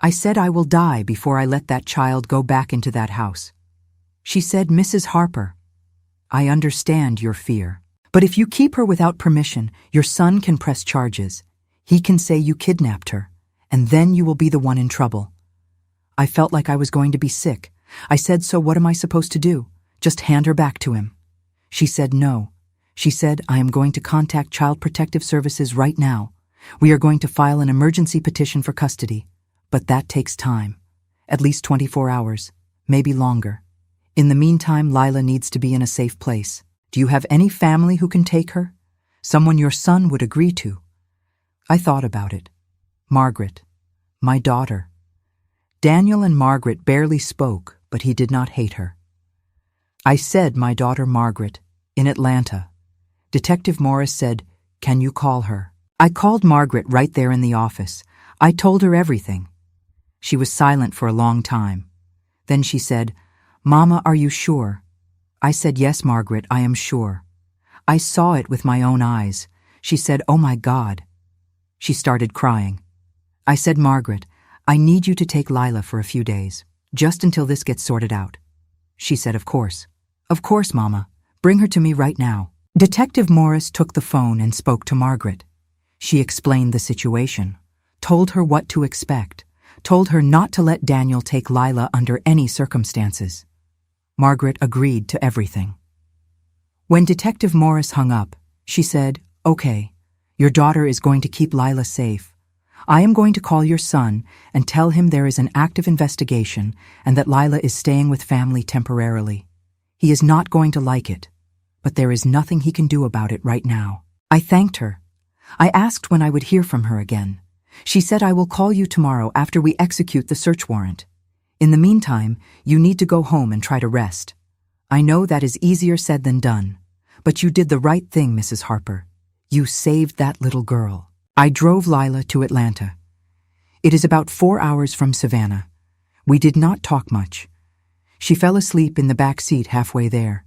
I said I will die before I let that child go back into that house. She said, "Mrs. Harper, I understand your fear. But if you keep her without permission, your son can press charges. He can say you kidnapped her, and then you will be the one in trouble." I felt like I was going to be sick. I said, "So what am I supposed to do? Just hand her back to him?" She said no. She said, "I am going to contact Child Protective Services right now. We are going to file an emergency petition for custody. But that takes time. At least 24 hours, maybe longer. In the meantime, Lila needs to be in a safe place. Do you have any family who can take her? Someone your son would agree to?" I thought about it. Margaret, my daughter. Daniel and Margaret barely spoke, but he did not hate her. I said my daughter Margaret, in Atlanta. Detective Morris said, "Can you call her?" I called Margaret right there in the office. I told her everything. She was silent for a long time. Then she said, "Mama, are you sure?" I said, "Yes, Margaret, I am sure. I saw it with my own eyes." She said, "Oh my God." She started crying. I said, "Margaret, I need you to take Lila for a few days, just until this gets sorted out." She said, "Of course. Of course, Mama. Bring her to me right now." Detective Morris took the phone and spoke to Margaret. She explained the situation, told her what to expect, told her not to let Daniel take Lila under any circumstances. Margaret agreed to everything. When Detective Morris hung up, she said, "Okay, your daughter is going to keep Lila safe. I am going to call your son and tell him there is an active investigation and that Lila is staying with family temporarily. He is not going to like it, but there is nothing he can do about it right now." I thanked her. I asked when I would hear from her again. She said, "I will call you tomorrow after we execute the search warrant. In the meantime, you need to go home and try to rest. I know that is easier said than done, but you did the right thing, Mrs. Harper. You saved that little girl." I drove Lila to Atlanta. It is about 4 hours from Savannah. We did not talk much. She fell asleep in the back seat halfway there.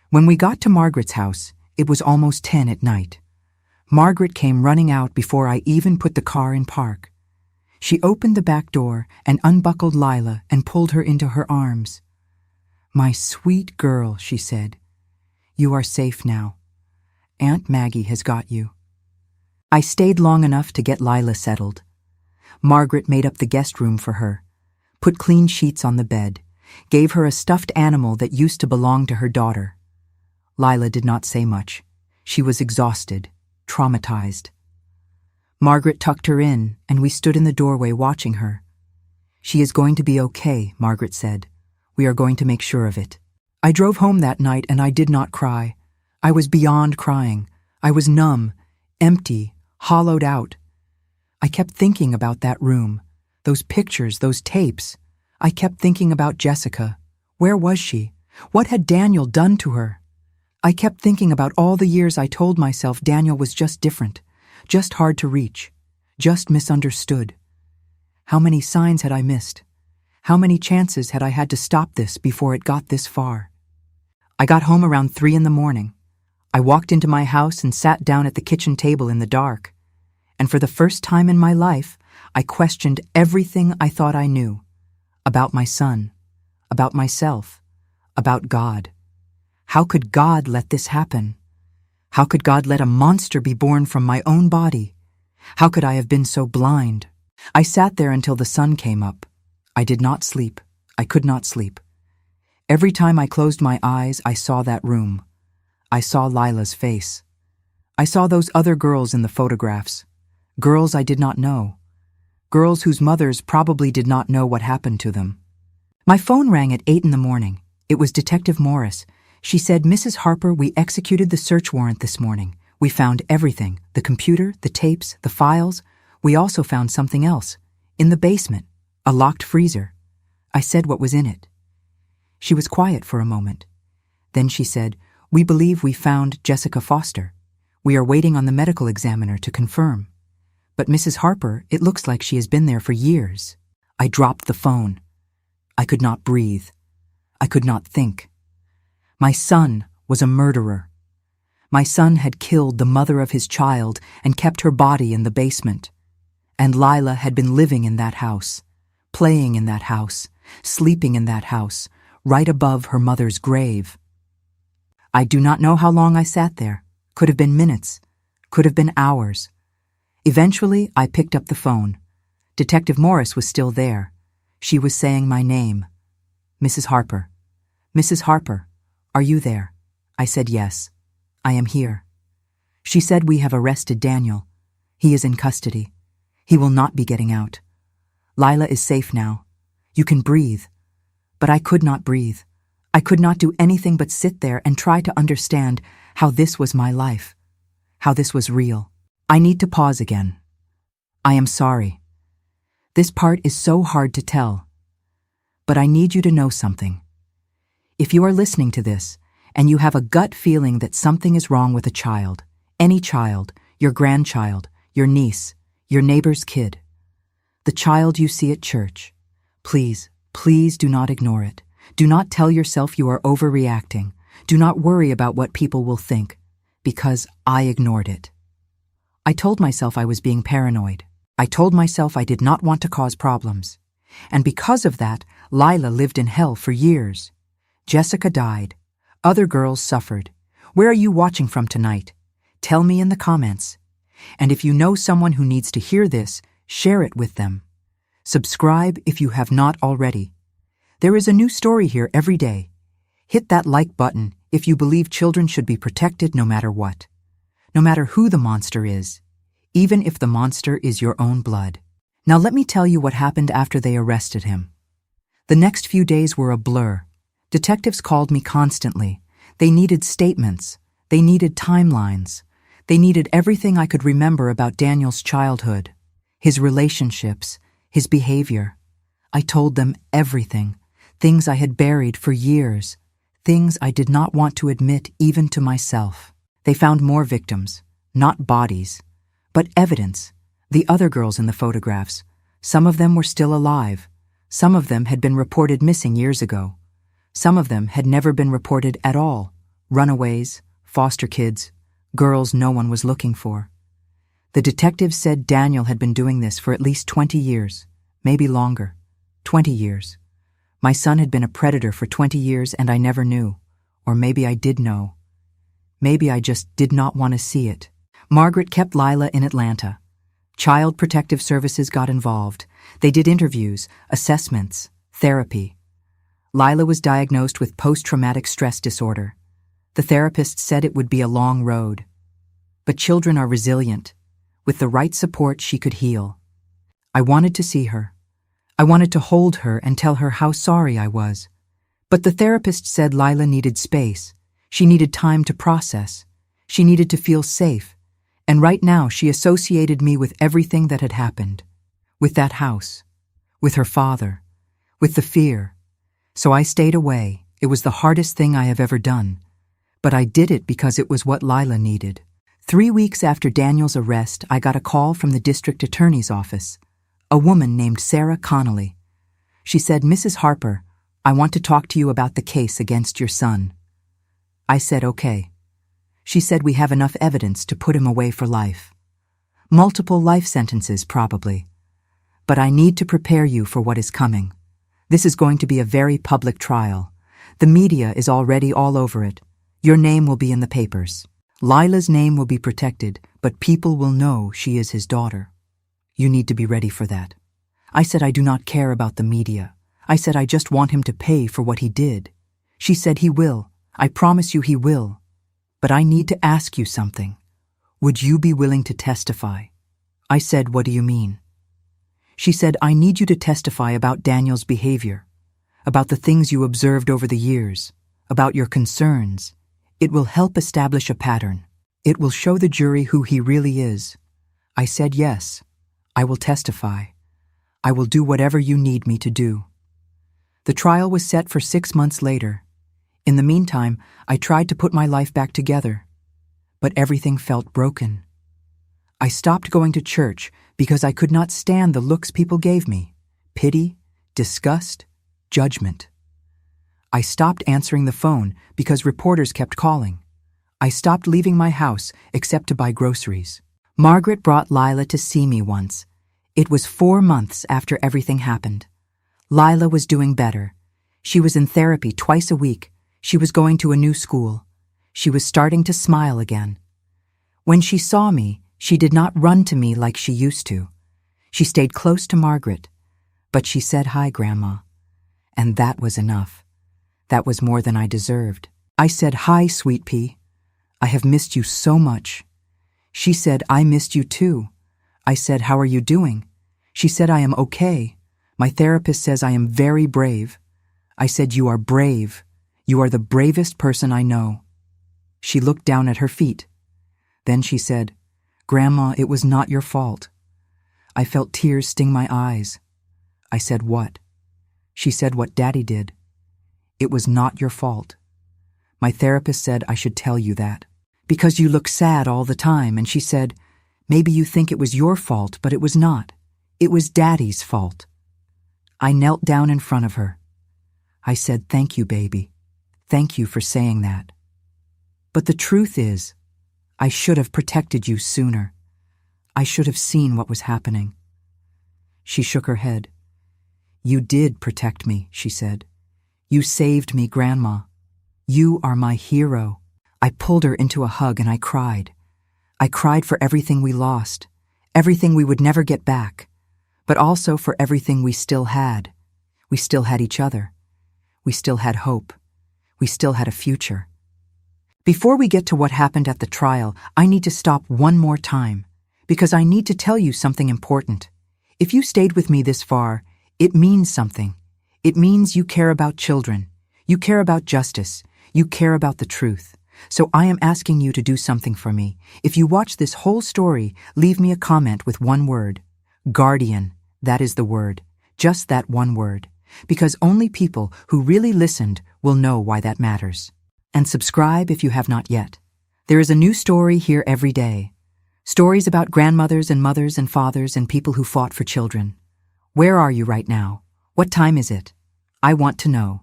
When we got to Margaret's house, it was almost 10 at night. Margaret came running out before I even put the car in park. She opened the back door and unbuckled Lila and pulled her into her arms. "My sweet girl," she said. "You are safe now. Aunt Maggie has got you." I stayed long enough to get Lila settled. Margaret made up the guest room for her, put clean sheets on the bed, gave her a stuffed animal that used to belong to her daughter. Lila did not say much. She was exhausted, traumatized. Margaret tucked her in, and we stood in the doorway watching her. "She is going to be okay," Margaret said. "We are going to make sure of it." I drove home that night and I did not cry. I was beyond crying. I was numb, empty, hollowed out. I kept thinking about that room, those pictures, those tapes. I kept thinking about Jessica. Where was she? What had Daniel done to her? I kept thinking about all the years I told myself Daniel was just different, just hard to reach, just misunderstood. How many signs had I missed? How many chances had I had to stop this before it got this far? I got home around 3 in the morning. I walked into my house and sat down at the kitchen table in the dark. And for the first time in my life, I questioned everything I thought I knew. About my son, about myself, about God. How could God let this happen? How could God let a monster be born from my own body? How could I have been so blind? I sat there until the sun came up. I did not sleep. I could not sleep. Every time I closed my eyes, I saw that room. I saw Lila's face. I saw those other girls in the photographs. Girls I did not know. Girls whose mothers probably did not know what happened to them. My phone rang at 8 in the morning. It was Detective Morris. She said, "Mrs. Harper, we executed the search warrant this morning. We found everything, the computer, the tapes, the files. We also found something else. In the basement, a locked freezer." I said what was in it. She was quiet for a moment. Then she said, "We believe we found Jessica Foster. We are waiting on the medical examiner to confirm. But Mrs. Harper, it looks like she has been there for years." I dropped the phone. I could not breathe. I could not think. My son was a murderer. My son had killed the mother of his child and kept her body in the basement. And Lila had been living in that house, playing in that house, sleeping in that house, right above her mother's grave. I do not know how long I sat there. Could have been minutes. Could have been hours. Eventually, I picked up the phone. Detective Morris was still there. She was saying my name. "Mrs. Harper. Mrs. Harper, are you there?" I said yes. "I am here." She said, "We have arrested Daniel. He is in custody. He will not be getting out. Lila is safe now. You can breathe." But I could not breathe. I could not do anything but sit there and try to understand how this was my life, how this was real. I need to pause again. I am sorry. This part is so hard to tell. But I need you to know something. If you are listening to this, and you have a gut feeling that something is wrong with a child, any child, your grandchild, your niece, your neighbor's kid, the child you see at church, please, please do not ignore it. Do not tell yourself you are overreacting. Do not worry about what people will think, because I ignored it. I told myself I was being paranoid. I told myself I did not want to cause problems. And because of that, Lila lived in hell for years. Jessica died. Other girls suffered. Where are you watching from tonight? Tell me in the comments. And if you know someone who needs to hear this, share it with them. Subscribe if you have not already. There is a new story here every day. Hit that like button if you believe children should be protected no matter what. No matter who the monster is, even if the monster is your own blood. Now let me tell you what happened after they arrested him. The next few days were a blur. Detectives called me constantly. They needed statements. They needed timelines. They needed everything I could remember about Daniel's childhood, his relationships, his behavior. I told them everything, things I had buried for years, things I did not want to admit even to myself. They found more victims, not bodies, but evidence, the other girls in the photographs. Some of them were still alive. Some of them had been reported missing years ago. Some of them had never been reported at all. Runaways, foster kids, girls no one was looking for. The detectives said Daniel had been doing this for at least 20 years, maybe longer. 20 years. My son had been a predator for 20 years and I never knew. Or maybe I did know. Maybe I just did not want to see it. Margaret kept Lila in Atlanta. Child Protective Services got involved. They did interviews, assessments, therapy. Lila was diagnosed with post-traumatic stress disorder. The therapist said it would be a long road. But children are resilient. With the right support, she could heal. I wanted to see her. I wanted to hold her and tell her how sorry I was. But the therapist said Lila needed space. She needed time to process. She needed to feel safe. And right now she associated me with everything that had happened. With that house. With her father. With the fear. So I stayed away. It was the hardest thing I have ever done. But I did it because it was what Lila needed. 3 weeks after Daniel's arrest, I got a call from the district attorney's office. A woman named Sarah Connolly. She said, "Mrs. Harper, I want to talk to you about the case against your son." I said, "Okay." She said, "We have enough evidence to put him away for life. Multiple life sentences, probably. But I need to prepare you for what is coming. This is going to be a very public trial. The media is already all over it. Your name will be in the papers. Lila's name will be protected, but people will know she is his daughter. You need to be ready for that." I said, "I do not care about the media. I said, I just want him to pay for what he did." She said, "He will. I promise you he will. But I need to ask you something. Would you be willing to testify?" I said, "What do you mean?" She said, "I need you to testify about Daniel's behavior, about the things you observed over the years, about your concerns. It will help establish a pattern. It will show the jury who he really is." I said, "Yes, I will testify. I will do whatever you need me to do." The trial was set for 6 months later. In the meantime, I tried to put my life back together, but everything felt broken. I stopped going to church because I could not stand the looks people gave me: pity, disgust, judgment. I stopped answering the phone because reporters kept calling. I stopped leaving my house except to buy groceries. Margaret brought Lila to see me once. It was 4 months after everything happened. Lila was doing better. She was in therapy twice a week. She was going to a new school. She was starting to smile again. When she saw me, she did not run to me like she used to. She stayed close to Margaret, but she said, "Hi, Grandma." And that was enough. That was more than I deserved. I said, "Hi, Sweet Pea. I have missed you so much." She said, "I missed you too." I said, "How are you doing?" She said, "I am okay. My therapist says I am very brave." I said, "You are brave. You are the bravest person I know." She looked down at her feet. Then she said, "Grandma, it was not your fault." I felt tears sting my eyes. I said, "What?" She said, "What Daddy did. It was not your fault. My therapist said I should tell you that. Because you look sad all the time." And she said, "Maybe you think it was your fault, but it was not. It was Daddy's fault." I knelt down in front of her. I said, "Thank you, baby. Thank you for saying that. But the truth is, I should have protected you sooner. I should have seen what was happening." She shook her head. "You did protect me," she said. "You saved me, Grandma. You are my hero." I pulled her into a hug and I cried. I cried for everything we lost, everything we would never get back. but also for everything we still had. We still had each other. We still had hope. We still had a future. Before we get to what happened at the trial, I need to stop one more time, because I need to tell you something important. If you stayed with me this far, it means something. It means you care about children. You care about justice. You care about the truth. So I am asking you to do something for me. If you watch this whole story, leave me a comment with one word. Guardian, that is the word. Just that one word. Because only people who really listened will know why that matters. And subscribe if you have not yet. There is a new story here every day. Stories about grandmothers and mothers and fathers and people who fought for children. Where are you right now? What time is it? I want to know.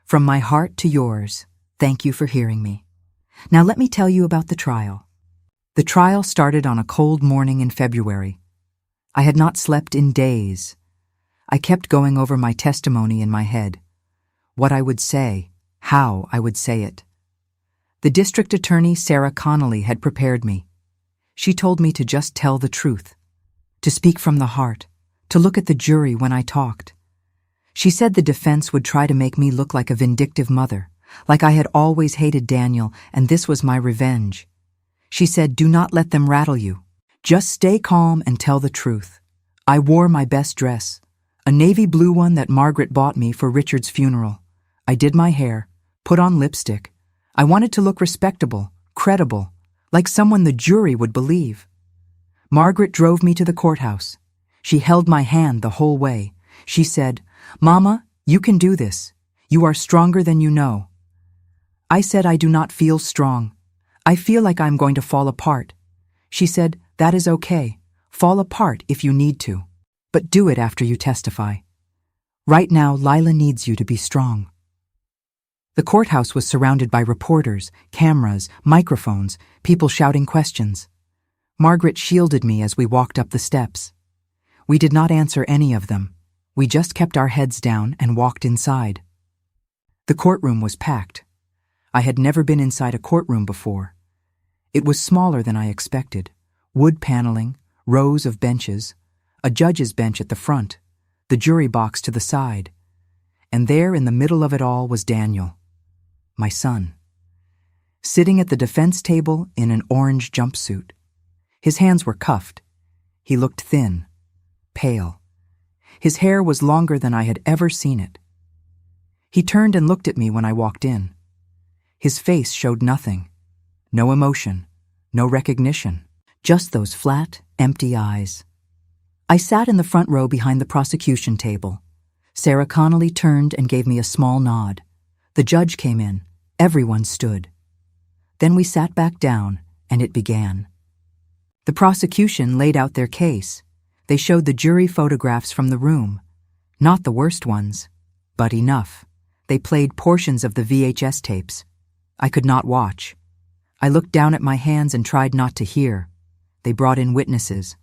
From my heart to yours, thank you for hearing me. Now let me tell you about the trial. The trial started on a cold morning in February. I had not slept in days. I kept going over my testimony in my head. What I would say, how I would say it. The district attorney, Sarah Connolly, had prepared me. She told me to just tell the truth, to speak from the heart, to look at the jury when I talked. She said the defense would try to make me look like a vindictive mother, like I had always hated Daniel and this was my revenge. She said, do not let them rattle you. Just stay calm and tell the truth. I wore my best dress, a navy blue one that Margaret bought me for Richard's funeral. I did my hair, put on lipstick. I wanted to look respectable, credible, like someone the jury would believe. Margaret drove me to the courthouse. She held my hand the whole way. She said, Mama, you can do this. You are stronger than you know. I said I do not feel strong. I feel like I'm going to fall apart. She said, that is okay. Fall apart if you need to. But do it after you testify. Right now, Lila needs you to be strong. The courthouse was surrounded by reporters, cameras, microphones, people shouting questions. Margaret shielded me as we walked up the steps. We did not answer any of them. We just kept our heads down and walked inside. The courtroom was packed. I had never been inside a courtroom before. It was smaller than I expected. Wood paneling, rows of benches, a judge's bench at the front, the jury box to the side. And there in the middle of it all was Daniel, my son, sitting at the defense table in an orange jumpsuit. His hands were cuffed. He looked thin, pale. His hair was longer than I had ever seen it. He turned and looked at me when I walked in. His face showed nothing. No emotion, no recognition, just those flat, empty eyes. I sat in the front row behind the prosecution table. Sarah Connolly turned and gave me a small nod. The judge came in. Everyone stood. Then we sat back down, and it began. The prosecution laid out their case. They showed the jury photographs from the room. Not the worst ones, but enough. They played portions of the VHS tapes. I could not watch. I looked down at my hands and tried not to hear. They brought in witnesses.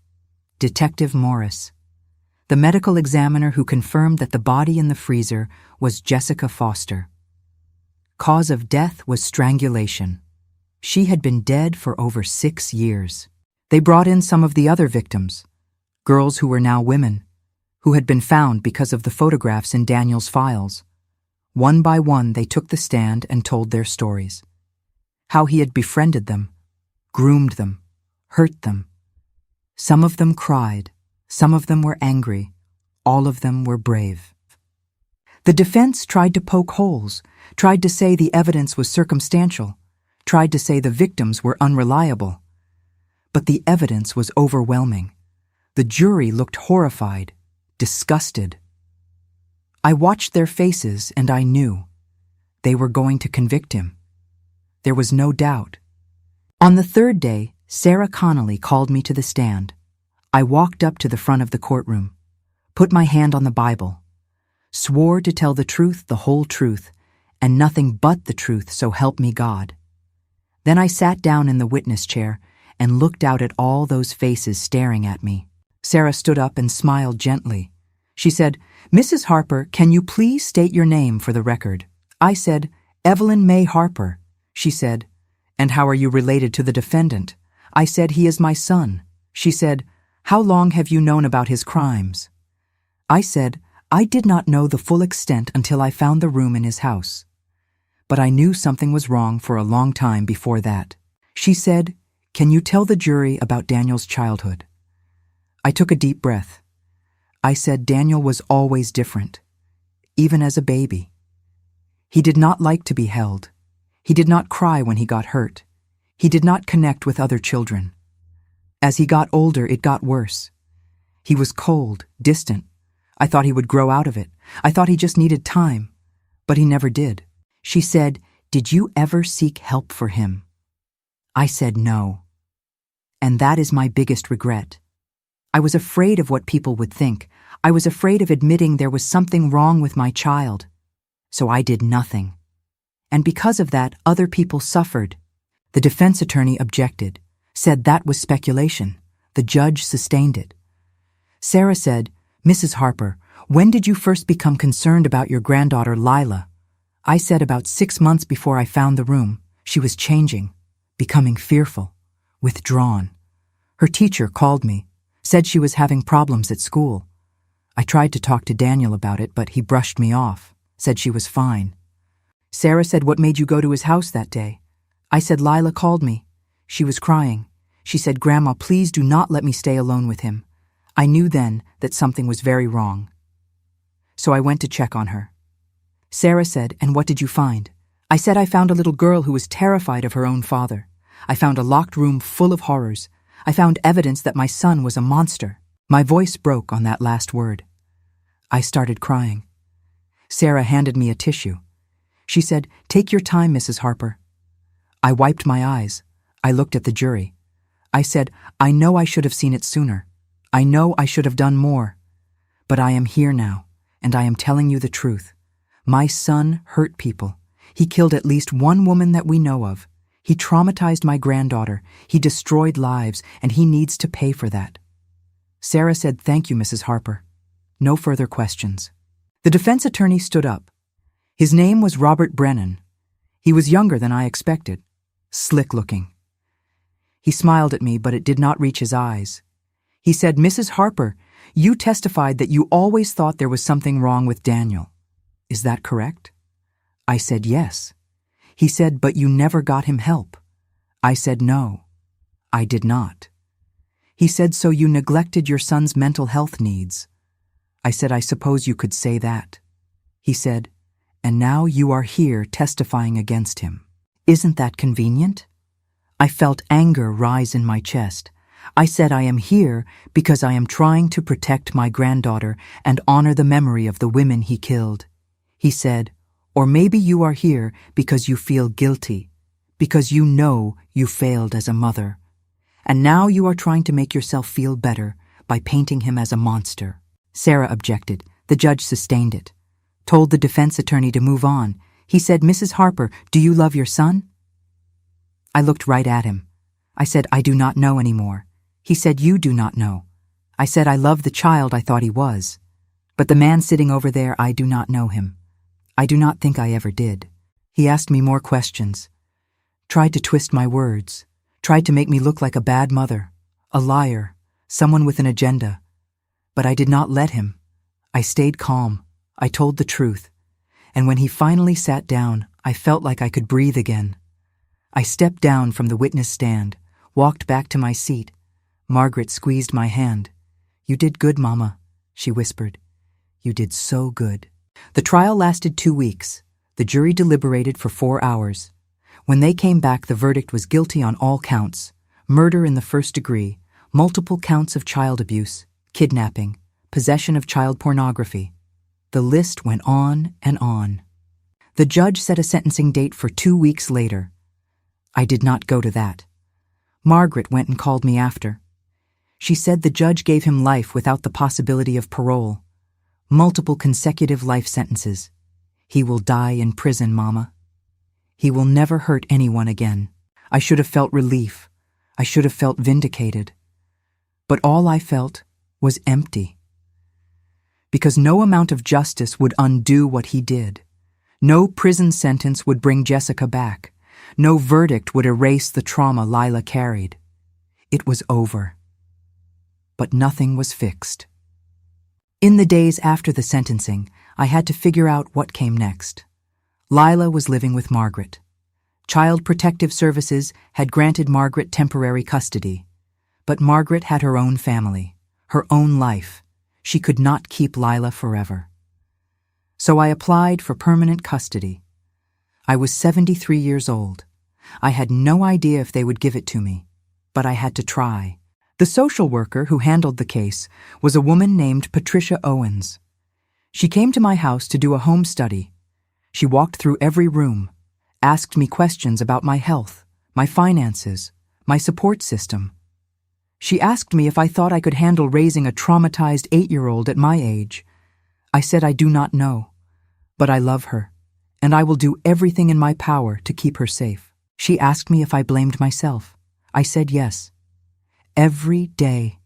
Detective Morris, the medical examiner who confirmed that the body in the freezer was Jessica Foster. Cause of death was strangulation. She had been dead for over 6 years. They brought in some of the other victims, girls who were now women, who had been found because of the photographs in Daniel's files. One by one, they took the stand and told their stories. How he had befriended them, groomed them, hurt them. Some of them cried, some of them were angry, all of them were brave. The defense tried to poke holes, tried to say the evidence was circumstantial, tried to say the victims were unreliable. But the evidence was overwhelming. The jury looked horrified, disgusted. I watched their faces and I knew they were going to convict him. There was no doubt. On the third day, Sarah Connolly called me to the stand. I walked up to the front of the courtroom, put my hand on the Bible, swore to tell the truth, the whole truth, and nothing but the truth, so help me God. Then I sat down in the witness chair and looked out at all those faces staring at me. Sarah stood up and smiled gently. She said, "Mrs. Harper, can you please state your name for the record?" I said, "Evelyn May Harper." She said, "And how are you related to the defendant?" I said, "He is my son." She said, "How long have you known about his crimes?" I said, I did not know the full extent until I found the room in his house. But I knew something was wrong for a long time before that. She said, can you tell the jury about Daniel's childhood? I took a deep breath. I said Daniel was always different, even as a baby. He did not like to be held. He did not cry when he got hurt. He did not connect with other children. As he got older, it got worse. He was cold, distant. I thought he would grow out of it. I thought he just needed time. But he never did. She said, did you ever seek help for him? I said no. And that is my biggest regret. I was afraid of what people would think. I was afraid of admitting there was something wrong with my child. So I did nothing. And because of that, other people suffered. The defense attorney objected, said that was speculation. The judge sustained it. Sarah said, Mrs. Harper, when did you first become concerned about your granddaughter, Lila? I said about 6 months before I found the room. She was changing, becoming fearful, withdrawn. Her teacher called me, said she was having problems at school. I tried to talk to Daniel about it, but he brushed me off, said she was fine. Sarah said, what made you go to his house that day? I said, Lila called me. She was crying. She said, Grandma, please do not let me stay alone with him. I knew then that something was very wrong. So I went to check on her. Sarah said, and what did you find? I said I found a little girl who was terrified of her own father. I found a locked room full of horrors. I found evidence that my son was a monster. My voice broke on that last word. I started crying. Sarah handed me a tissue. She said, take your time, Mrs. Harper. I wiped my eyes. I looked at the jury. I said, I know I should have seen it sooner. I know I should have done more. But I am here now, and I am telling you the truth. My son hurt people. He killed at least one woman that we know of. He traumatized my granddaughter. He destroyed lives, and he needs to pay for that. Sarah said, thank you, Mrs. Harper. No further questions. The defense attorney stood up. His name was Robert Brennan. He was younger than I expected, slick-looking. He smiled at me, but it did not reach his eyes. He said, Mrs. Harper, you testified that you always thought there was something wrong with Daniel. Is that correct? I said, yes. He said, but you never got him help. I said, no, I did not. He said, so you neglected your son's mental health needs. I said, I suppose you could say that. He said, and now you are here testifying against him. Isn't that convenient? I felt anger rise in my chest. I said I am here because I am trying to protect my granddaughter and honor the memory of the women he killed. He said, or maybe you are here because you feel guilty, because you know you failed as a mother. And now you are trying to make yourself feel better by painting him as a monster. Sarah objected. The judge sustained it. Told the defense attorney to move on. He said, Mrs. Harper, do you love your son? I looked right at him. I said, I do not know anymore. He said, you do not know. I said, I love the child I thought he was. But the man sitting over there, I do not know him. I do not think I ever did. He asked me more questions. Tried to twist my words. Tried to make me look like a bad mother, a liar, someone with an agenda. But I did not let him. I stayed calm. I told the truth. And when he finally sat down, I felt like I could breathe again. I stepped down from the witness stand, walked back to my seat. Margaret squeezed my hand. You did good, Mama, she whispered. You did so good. The trial lasted 2 weeks. The jury deliberated for 4 hours. When they came back, the verdict was guilty on all counts: murder in the first degree, multiple counts of child abuse, kidnapping, possession of child pornography. The list went on and on. The judge set a sentencing date for 2 weeks later. I did not go to that. Margaret went and called me after. She said the judge gave him life without the possibility of parole. Multiple consecutive life sentences. He will die in prison, Mama. He will never hurt anyone again. I should have felt relief. I should have felt vindicated. But all I felt was empty. Because no amount of justice would undo what he did. No prison sentence would bring Jessica back. No verdict would erase the trauma Lila carried. It was over. But nothing was fixed. In the days after the sentencing, I had to figure out what came next. Lila was living with Margaret. Child Protective Services had granted Margaret temporary custody. But Margaret had her own family, her own life. She could not keep Lila forever. So I applied for permanent custody. I was 73 years old. I had no idea if they would give it to me, but I had to try. The social worker who handled the case was a woman named Patricia Owens. She came to my house to do a home study. She walked through every room, asked me questions about my health, my finances, my support system. She asked me if I thought I could handle raising a traumatized 8-year-old at my age. I said I do not know, but I love her, and I will do everything in my power to keep her safe. She asked me if I blamed myself. I said yes. Every day.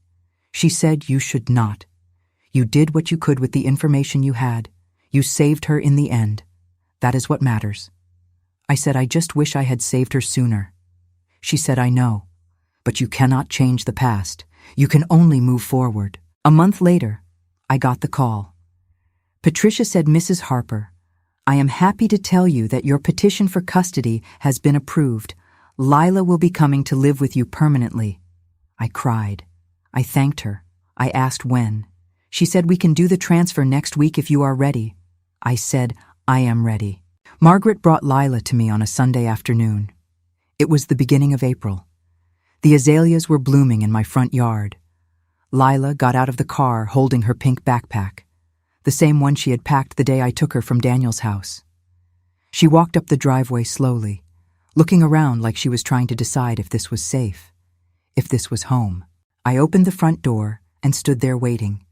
She said you should not. You did what you could with the information you had. You saved her in the end. That is what matters. I said I just wish I had saved her sooner. She said I know, but you cannot change the past. You can only move forward. A month later, I got the call. Patricia said, Mrs. Harper, I am happy to tell you that your petition for custody has been approved. Lila will be coming to live with you permanently. I cried. I thanked her. I asked when. She said we can do the transfer next week if you are ready. I said, I am ready. Margaret brought Lila to me on a Sunday afternoon. It was the beginning of April. The azaleas were blooming in my front yard. Lila got out of the car holding her pink backpack, the same one she had packed the day I took her from Daniel's house. She walked up the driveway slowly, looking around like she was trying to decide if this was safe, if this was home. I opened the front door and stood there waiting.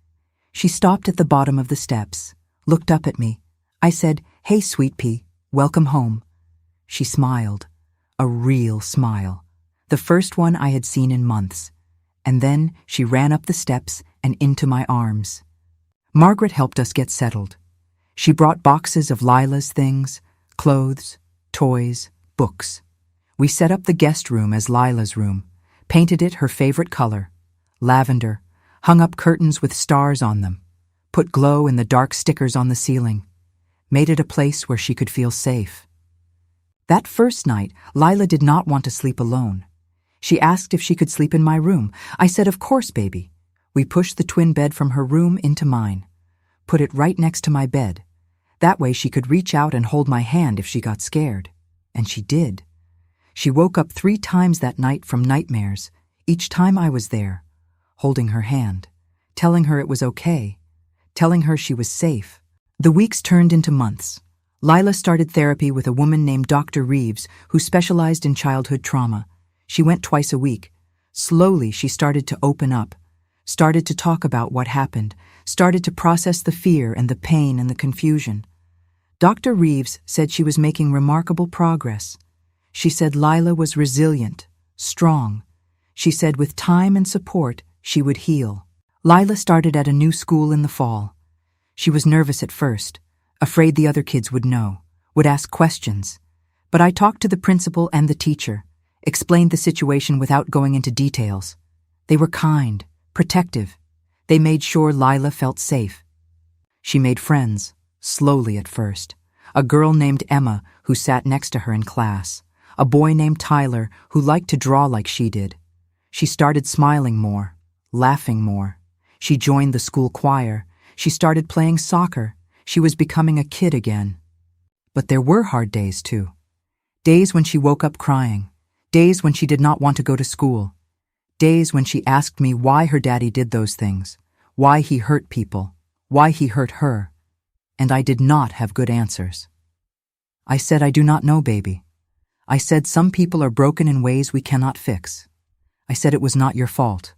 She stopped at the bottom of the steps, looked up at me. I said, Hey, sweet pea, welcome home. She smiled, a real smile, the first one I had seen in months, and then she ran up the steps and into my arms. Margaret helped us get settled. She brought boxes of Lila's things, clothes, toys, books. We set up the guest room as Lila's room, painted it her favorite color, lavender, hung up curtains with stars on them, put glow in the dark stickers on the ceiling, made it a place where she could feel safe. That first night, Lila did not want to sleep alone. She asked if she could sleep in my room. I said, of course, baby. We pushed the twin bed from her room into mine, put it right next to my bed. That way she could reach out and hold my hand if she got scared. And she did. She woke up 3 times that night from nightmares, each time I was there, holding her hand, telling her it was okay, telling her she was safe. The weeks turned into months. Lila started therapy with a woman named Dr. Reeves, who specialized in childhood trauma. She went twice a week. Slowly, she started to open up, started to talk about what happened, started to process the fear and the pain and the confusion. Dr. Reeves said she was making remarkable progress. She said Lila was resilient, strong. She said with time and support, she would heal. Lila started at a new school in the fall. She was nervous at first, afraid the other kids would know, would ask questions. But I talked to the principal and the teacher, explained the situation without going into details. They were kind, protective. They made sure Lila felt safe. She made friends, slowly at first. A girl named Emma who sat next to her in class. A boy named Tyler who liked to draw like she did. She started smiling more, laughing more. She joined the school choir. She started playing soccer. She was becoming a kid again. But there were hard days too. Days when she woke up crying. Days when she did not want to go to school. Days when she asked me why her daddy did those things, why he hurt people, why he hurt her. And I did not have good answers. I said, I do not know, baby. I said some people are broken in ways we cannot fix. I said it was not your fault.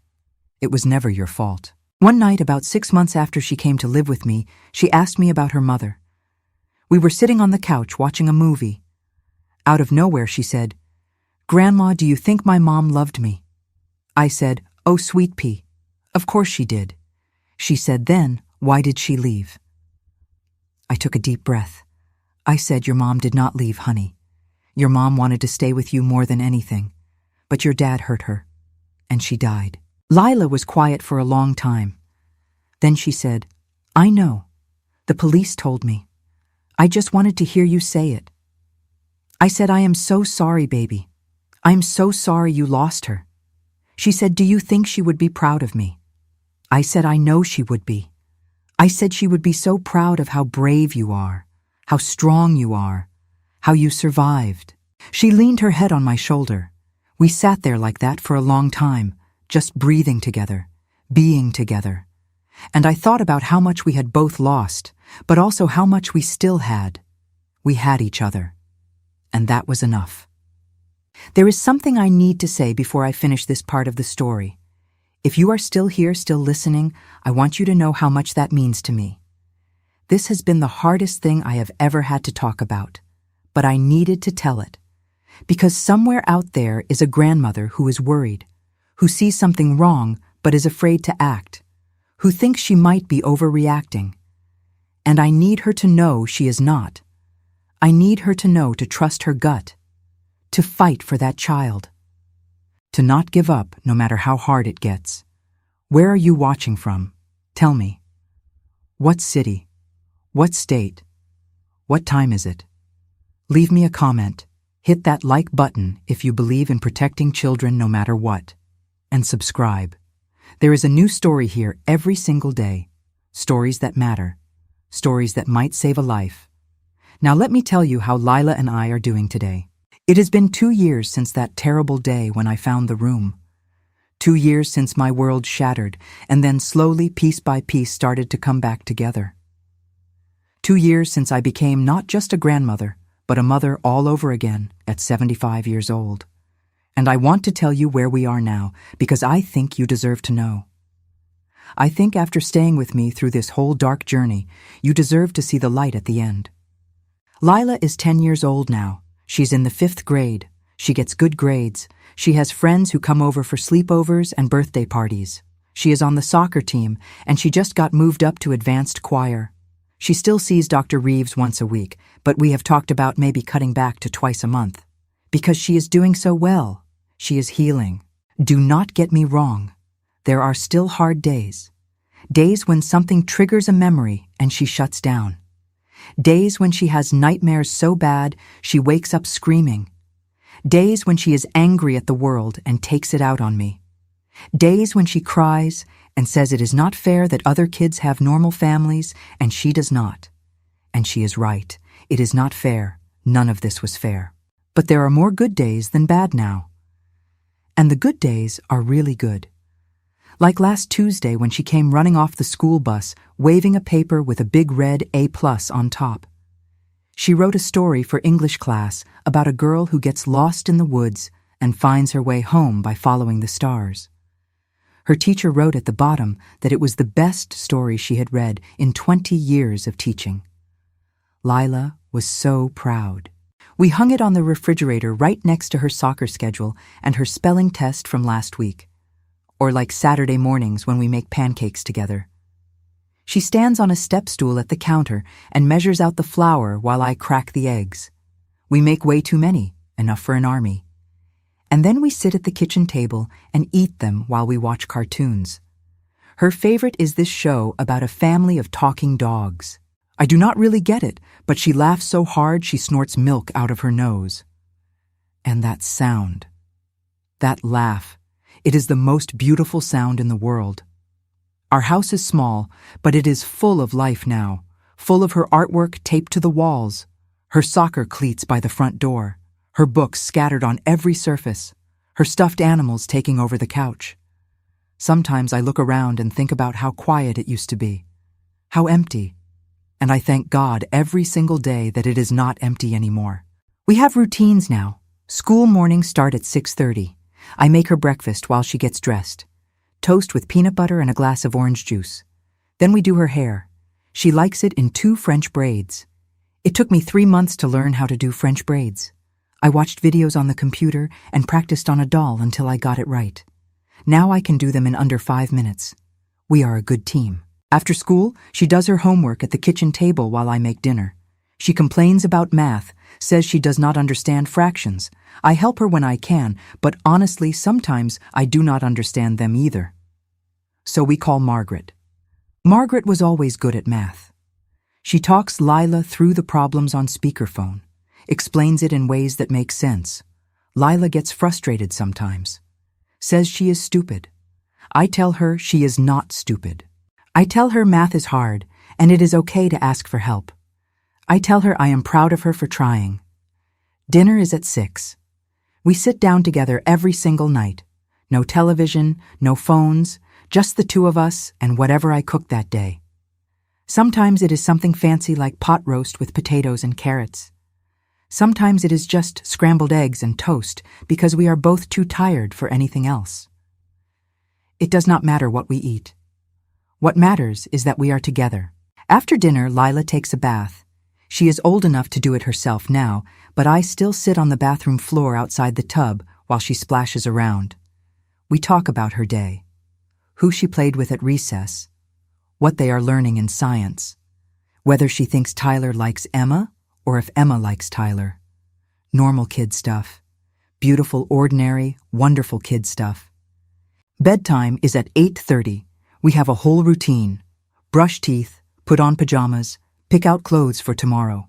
It was never your fault. One night, about 6 months after she came to live with me, she asked me about her mother. We were sitting on the couch watching a movie. Out of nowhere, she said, Grandma, do you think my mom loved me? I said, oh, sweet pea. Of course she did. She said, then, why did she leave? I took a deep breath. I said, your mom did not leave, honey. Your mom wanted to stay with you more than anything. But your dad hurt her, and she died. Lila was quiet for a long time. Then she said, I know. The police told me. I just wanted to hear you say it. I said, I am so sorry, baby. I'm so sorry you lost her. She said, do you think she would be proud of me? I said, I know she would be. I said she would be so proud of how brave you are, how strong you are, how you survived. She leaned her head on my shoulder. We sat there like that for a long time, just breathing together, being together. And I thought about how much we had both lost, but also how much we still had. We had each other. And that was enough. There is something I need to say before I finish this part of the story. If you are still here, still listening, I want you to know how much that means to me. This has been the hardest thing I have ever had to talk about, but I needed to tell it. Because somewhere out there is a grandmother who is worried, who sees something wrong but is afraid to act, who thinks she might be overreacting. And I need her to know she is not. I need her to know to trust her gut, to fight for that child, to not give up no matter how hard it gets. Where are you watching from? Tell me. What city? What state? What time is it? Leave me a comment. Hit that like button if you believe in protecting children no matter what. And subscribe. There is a new story here every single day. Stories that matter. Stories that might save a life. Now let me tell you how Lila and I are doing today. It has been 2 years since that terrible day when I found the room. 2 years since my world shattered and then slowly, piece by piece, started to come back together. 2 years since I became not just a grandmother, but a mother all over again at 75 years old. And I want to tell you where we are now because I think you deserve to know. I think after staying with me through this whole dark journey, you deserve to see the light at the end. Lila is 10 years old now. She's in the 5th grade. She gets good grades. She has friends who come over for sleepovers and birthday parties. She is on the soccer team, and she just got moved up to advanced choir. She still sees Dr. Reeves once a week, but we have talked about maybe cutting back to twice a month. Because she is doing so well. She is healing. Do not get me wrong. There are still hard days. Days when something triggers a memory and she shuts down. Days when she has nightmares so bad she wakes up screaming. Days when she is angry at the world and takes it out on me. Days when she cries and says it is not fair that other kids have normal families and she does not. And she is right. It is not fair. None of this was fair. But there are more good days than bad now. And the good days are really good. Like last Tuesday when she came running off the school bus, waving a paper with a big red A+ on top. She wrote a story for English class about a girl who gets lost in the woods and finds her way home by following the stars. Her teacher wrote at the bottom that it was the best story she had read in 20 years of teaching. Lila was so proud. We hung it on the refrigerator right next to her soccer schedule and her spelling test from last week. Or like Saturday mornings when we make pancakes together. She stands on a step stool at the counter and measures out the flour while I crack the eggs. We make way too many, enough for an army. And then we sit at the kitchen table and eat them while we watch cartoons. Her favorite is this show about a family of talking dogs. I do not really get it, but she laughs so hard she snorts milk out of her nose. And that sound. That laugh. It is the most beautiful sound in the world. Our house is small, but it is full of life now, full of her artwork taped to the walls, her soccer cleats by the front door, her books scattered on every surface, her stuffed animals taking over the couch. Sometimes I look around and think about how quiet it used to be, how empty, and I thank God every single day that it is not empty anymore. We have routines now. School mornings start at 6:30. I make her breakfast while she gets dressed. Toast with peanut butter and a glass of orange juice. Then we do her hair. She likes it in 2 French braids. It took me 3 months to learn how to do French braids. I watched videos on the computer and practiced on a doll until I got it right. Now I can do them in under 5 minutes. We are a good team. After school, she does her homework at the kitchen table while I make dinner. She complains about math, says she does not understand fractions. I help her when I can, but honestly, sometimes I do not understand them either. So we call Margaret. Margaret was always good at math. She talks Lila through the problems on speakerphone, explains it in ways that make sense. Lila gets frustrated sometimes, says she is stupid. I tell her she is not stupid. I tell her math is hard and it is okay to ask for help. I tell her I am proud of her for trying. Dinner is at 6. We sit down together every single night. No television, no phones, just the two of us and whatever I cook that day. Sometimes it is something fancy like pot roast with potatoes and carrots. Sometimes it is just scrambled eggs and toast because we are both too tired for anything else. It does not matter what we eat. What matters is that we are together. After dinner, Lila takes a bath. She is old enough to do it herself now, but I still sit on the bathroom floor outside the tub while she splashes around. We talk about her day, who she played with at recess, what they are learning in science, whether she thinks Tyler likes Emma or if Emma likes Tyler. Normal kid stuff. Beautiful, ordinary, wonderful kid stuff. Bedtime is at 8:30. We have a whole routine. Brush teeth, put on pajamas, pick out clothes for tomorrow.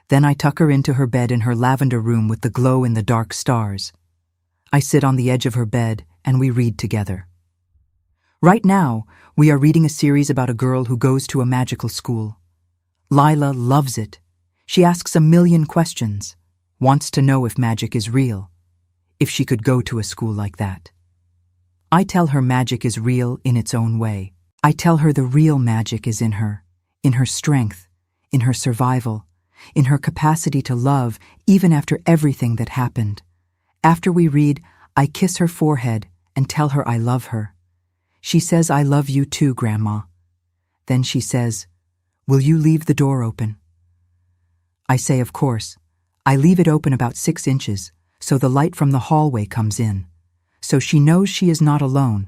Then I tuck her into her bed in her lavender room with the glow-in-the-dark stars. I sit on the edge of her bed and we read together. Right now, we are reading a series about a girl who goes to a magical school. Lila loves it. She asks a million questions, wants to know if magic is real, if she could go to a school like that. I tell her magic is real in its own way. I tell her the real magic is in her strength, in her survival, in her capacity to love even after everything that happened. After we read, I kiss her forehead and tell her I love her. She says, I love you too, Grandma. Then she says, will you leave the door open? I say, of course. I leave it open about 6 inches, so the light from the hallway comes in. So she knows she is not alone.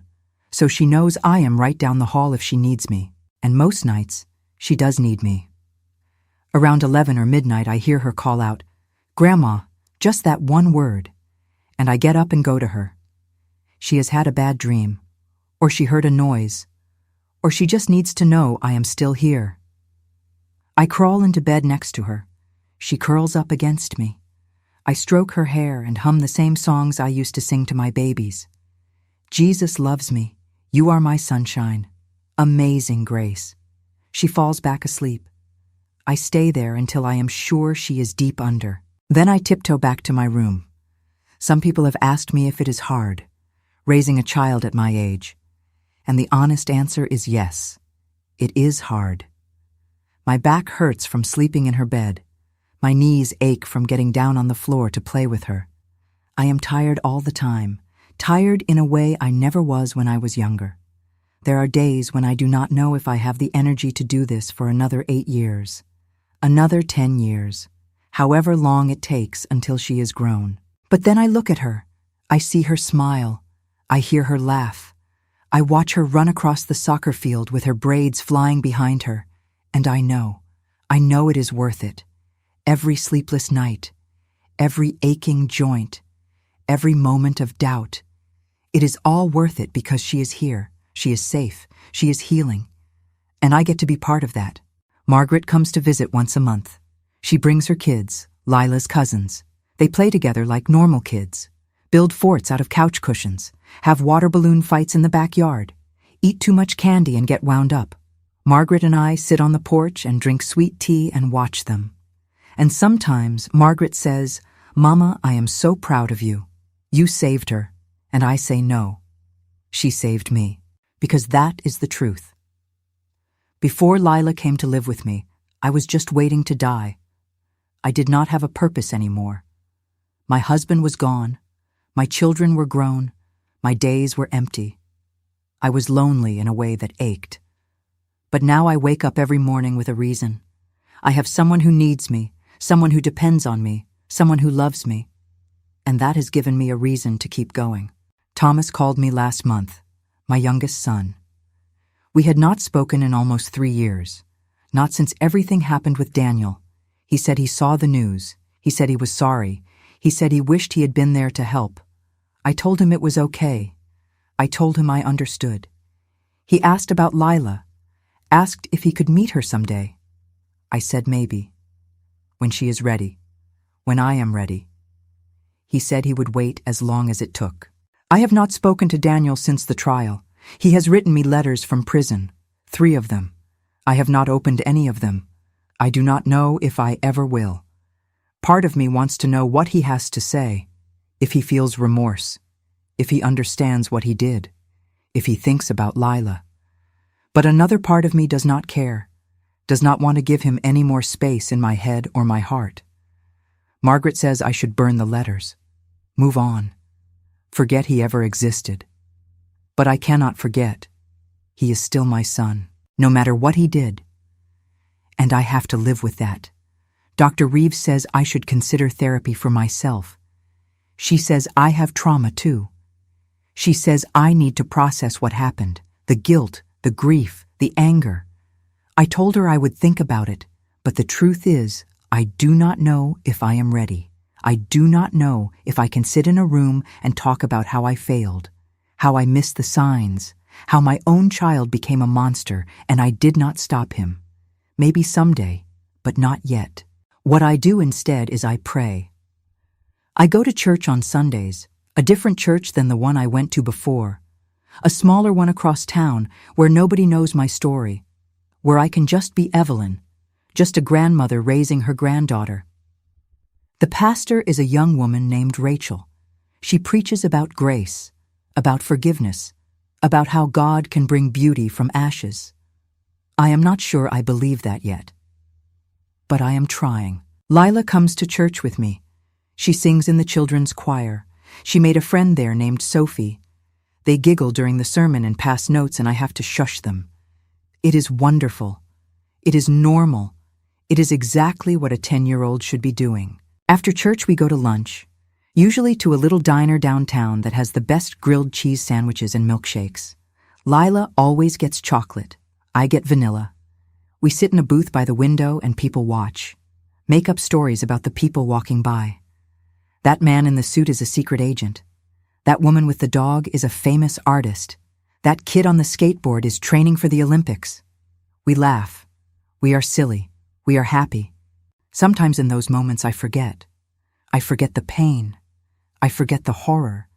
So she knows I am right down the hall if she needs me. And most nights, she does need me. Around 11 or midnight, I hear her call out, Grandma, just that one word. And I get up and go to her. She has had a bad dream, or she heard a noise, or she just needs to know I am still here. I crawl into bed next to her. She curls up against me. I stroke her hair and hum the same songs I used to sing to my babies. Jesus loves me. You are my sunshine. Amazing grace. She falls back asleep. I stay there until I am sure she is deep under. Then I tiptoe back to my room. Some people have asked me if it is hard, raising a child at my age. And the honest answer is yes, it is hard. My back hurts from sleeping in her bed. My knees ache from getting down on the floor to play with her. I am tired all the time, tired in a way I never was when I was younger. There are days when I do not know if I have the energy to do this for another 8 years, another 10 years, however long it takes until she is grown. But then I look at her. I see her smile. I hear her laugh. I watch her run across the soccer field with her braids flying behind her, and I know it is worth it. Every sleepless night, every aching joint, every moment of doubt. It is all worth it because she is here, she is safe, she is healing. And I get to be part of that. Margaret comes to visit once a month. She brings her kids, Lila's cousins. They play together like normal kids, build forts out of couch cushions, have water balloon fights in the backyard, eat too much candy and get wound up. Margaret and I sit on the porch and drink sweet tea and watch them. And sometimes Margaret says, Mama, I am so proud of you. You saved her. And I say no. She saved me. Because that is the truth. Before Lila came to live with me, I was just waiting to die. I did not have a purpose anymore. My husband was gone. My children were grown. My days were empty. I was lonely in a way that ached. But now I wake up every morning with a reason. I have someone who needs me, someone who depends on me, someone who loves me. And that has given me a reason to keep going. Thomas called me last month, my youngest son. We had not spoken in almost 3 years, not since everything happened with Daniel. He said he saw the news. He said he was sorry. He said he wished he had been there to help. I told him it was okay. I told him I understood. He asked about Lila, asked if he could meet her someday. I said maybe. When she is ready. When I am ready. He said he would wait as long as it took. I have not spoken to Daniel since the trial. He has written me letters from prison, 3 of them. I have not opened any of them. I do not know if I ever will. Part of me wants to know what he has to say, if he feels remorse, if he understands what he did, if he thinks about Lila. But another part of me does not care, does not want to give him any more space in my head or my heart. Margaret says I should burn the letters. Move on. Forget he ever existed. But I cannot forget. He is still my son, no matter what he did. And I have to live with that. Dr. Reeves says I should consider therapy for myself. She says I have trauma too. She says I need to process what happened, the guilt, the grief, the anger. I told her I would think about it, but the truth is, I do not know if I am ready. I do not know if I can sit in a room and talk about how I failed, how I missed the signs, how my own child became a monster and I did not stop him. Maybe someday, but not yet. What I do instead is I pray. I go to church on Sundays, a different church than the one I went to before, a smaller one across town where nobody knows my story, where I can just be Evelyn, just a grandmother raising her granddaughter. The pastor is a young woman named Rachel. She preaches about grace, about forgiveness, about how God can bring beauty from ashes. I am not sure I believe that yet. But I am trying. Lila comes to church with me. She sings in the children's choir. She made a friend there named Sophie. They giggle during the sermon and pass notes, and I have to shush them. It is wonderful. It is normal. It is exactly what a 10-year-old should be doing. After church, we go to lunch, usually to a little diner downtown that has the best grilled cheese sandwiches and milkshakes. Lila always gets chocolate. I get vanilla. We sit in a booth by the window and people watch, make up stories about the people walking by. That man in the suit is a secret agent. That woman with the dog is a famous artist. That kid on the skateboard is training for the Olympics. We laugh. We are silly. We are happy. Sometimes in those moments I forget. I forget the pain. I forget the horror.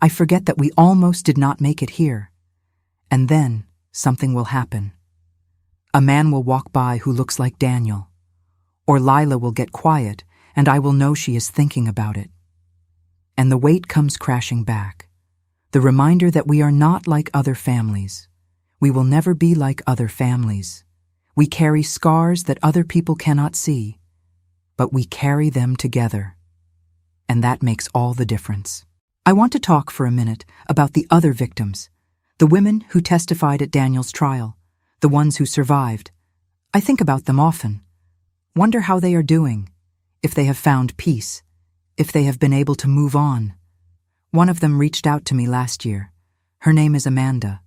I forget that we almost did not make it here. And then something will happen. A man will walk by who looks like Daniel. Or Lila will get quiet and I will know she is thinking about it. And the weight comes crashing back. The reminder that we are not like other families. We will never be like other families. We carry scars that other people cannot see, but we carry them together. And that makes all the difference. I want to talk for a minute about the other victims, the women who testified at Daniel's trial, the ones who survived. I think about them often. Wonder how they are doing, if they have found peace, if they have been able to move on. One of them reached out to me last year. Her name is Amanda.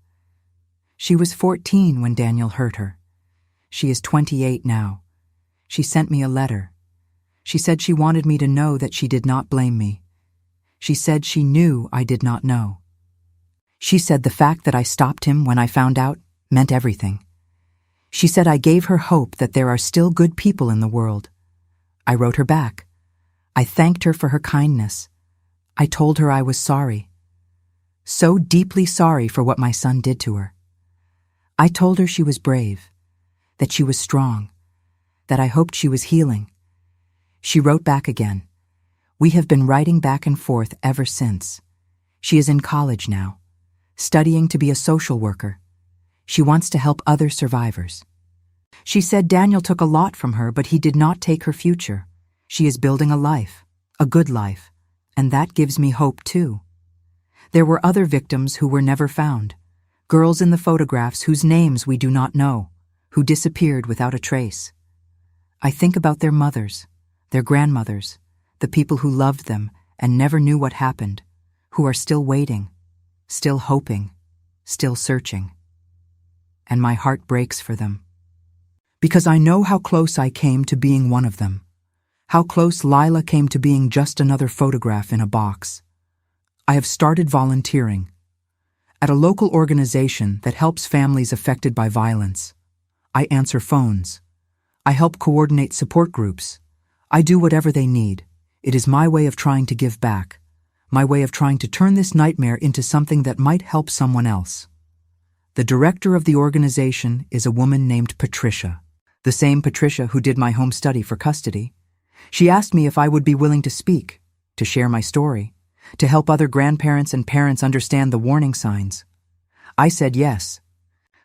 She was 14 when Daniel hurt her. She is 28 now. She sent me a letter. She said she wanted me to know that she did not blame me. She said she knew I did not know. She said the fact that I stopped him when I found out meant everything. She said I gave her hope that there are still good people in the world. I wrote her back. I thanked her for her kindness. I told her I was sorry. So deeply sorry for what my son did to her. I told her she was brave, that she was strong, that I hoped she was healing. She wrote back again. We have been writing back and forth ever since. She is in college now, studying to be a social worker. She wants to help other survivors. She said Daniel took a lot from her, but he did not take her future. She is building a life, a good life, and that gives me hope too. There were other victims who were never found, girls in the photographs whose names we do not know, who disappeared without a trace. I think about their mothers, their grandmothers, the people who loved them and never knew what happened, who are still waiting, still hoping, still searching. And my heart breaks for them. Because I know how close I came to being one of them, how close Lila came to being just another photograph in a box. I have started volunteering at a local organization that helps families affected by violence. I answer phones. I help coordinate support groups. I do whatever they need. It is my way of trying to give back, my way of trying to turn this nightmare into something that might help someone else. The director of the organization is a woman named Patricia, the same Patricia who did my home study for custody. She asked me if I would be willing to speak, to share my story, to help other grandparents and parents understand the warning signs. I said yes.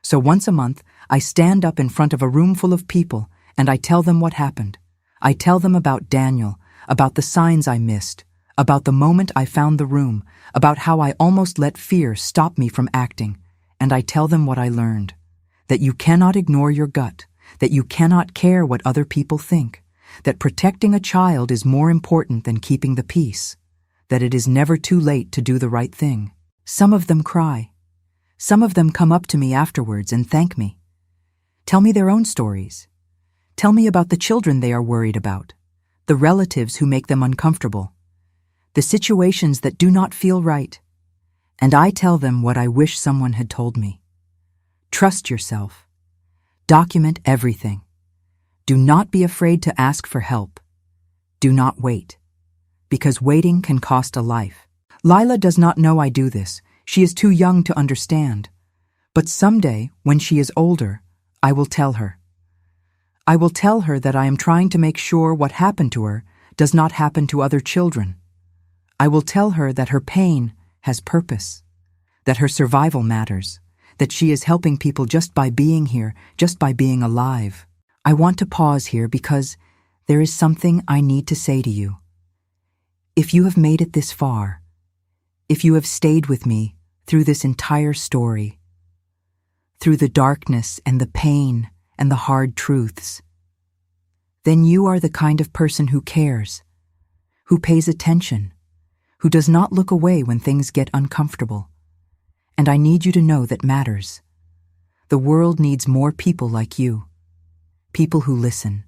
So once a month, I stand up in front of a room full of people and I tell them what happened. I tell them about Daniel, about the signs I missed, about the moment I found the room, about how I almost let fear stop me from acting, and I tell them what I learned, that you cannot ignore your gut, that you cannot care what other people think, that protecting a child is more important than keeping the peace, that it is never too late to do the right thing. Some of them cry. Some of them come up to me afterwards and thank me. Tell me their own stories. Tell me about the children they are worried about, the relatives who make them uncomfortable, the situations that do not feel right. And I tell them what I wish someone had told me. Trust yourself. Document everything. Do not be afraid to ask for help. Do not wait, because waiting can cost a life. Lila does not know I do this. She is too young to understand. But someday, when she is older, I will tell her. I will tell her that I am trying to make sure what happened to her does not happen to other children. I will tell her that her pain has purpose, that her survival matters, that she is helping people just by being here, just by being alive. I want to pause here because there is something I need to say to you. If you have made it this far, if you have stayed with me through this entire story, through the darkness and the pain and the hard truths, then you are the kind of person who cares, who pays attention, who does not look away when things get uncomfortable. And I need you to know that matters. The world needs more people like you. People who listen.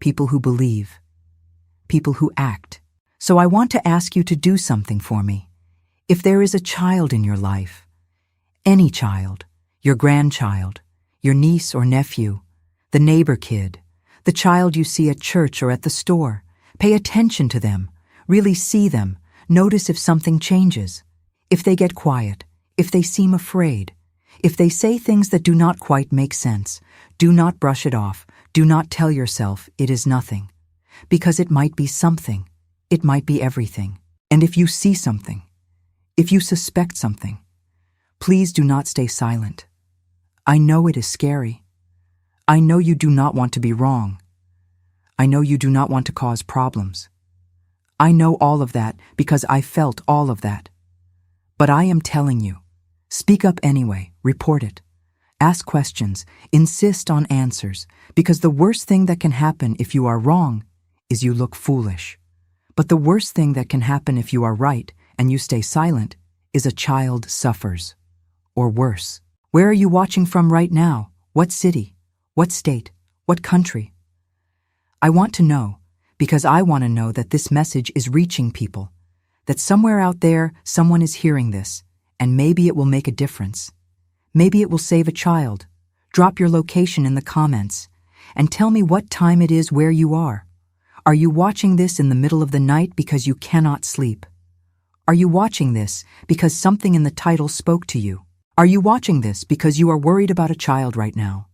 People who believe. People who act. So I want to ask you to do something for me. If there is a child in your life, any child, your grandchild, your niece or nephew, the neighbor kid, the child you see at church or at the store, pay attention to them, really see them. Notice if something changes, if they get quiet, if they seem afraid, if they say things that do not quite make sense. Do not brush it off. Do not tell yourself it is nothing, because it might be something. It might be everything. And if you see something, if you suspect something, please do not stay silent. I know it is scary. I know you do not want to be wrong. I know you do not want to cause problems. I know all of that because I felt all of that. But I am telling you, speak up anyway, report it. Ask questions, insist on answers, because the worst thing that can happen if you are wrong is you look foolish. But the worst thing that can happen if you are right and you stay silent is a child suffers. Or worse. Where are you watching from right now? What city? What state? What country? I want to know, because I want to know that this message is reaching people, that somewhere out there someone is hearing this, and maybe it will make a difference. Maybe it will save a child. Drop your location in the comments, and tell me what time it is where you are. Are you watching this in the middle of the night because you cannot sleep? Are you watching this because something in the title spoke to you? Are you watching this because you are worried about a child right now?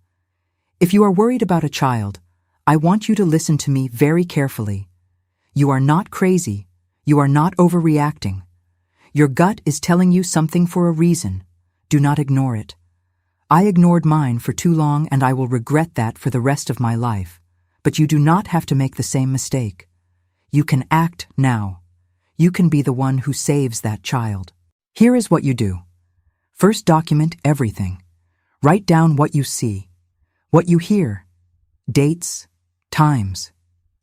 If you are worried about a child, I want you to listen to me very carefully. You are not crazy. You are not overreacting. Your gut is telling you something for a reason. Do not ignore it. I ignored mine for too long and I will regret that for the rest of my life. But you do not have to make the same mistake. You can act now. You can be the one who saves that child. Here is what you do. First, document everything. Write down what you see, what you hear, dates, times,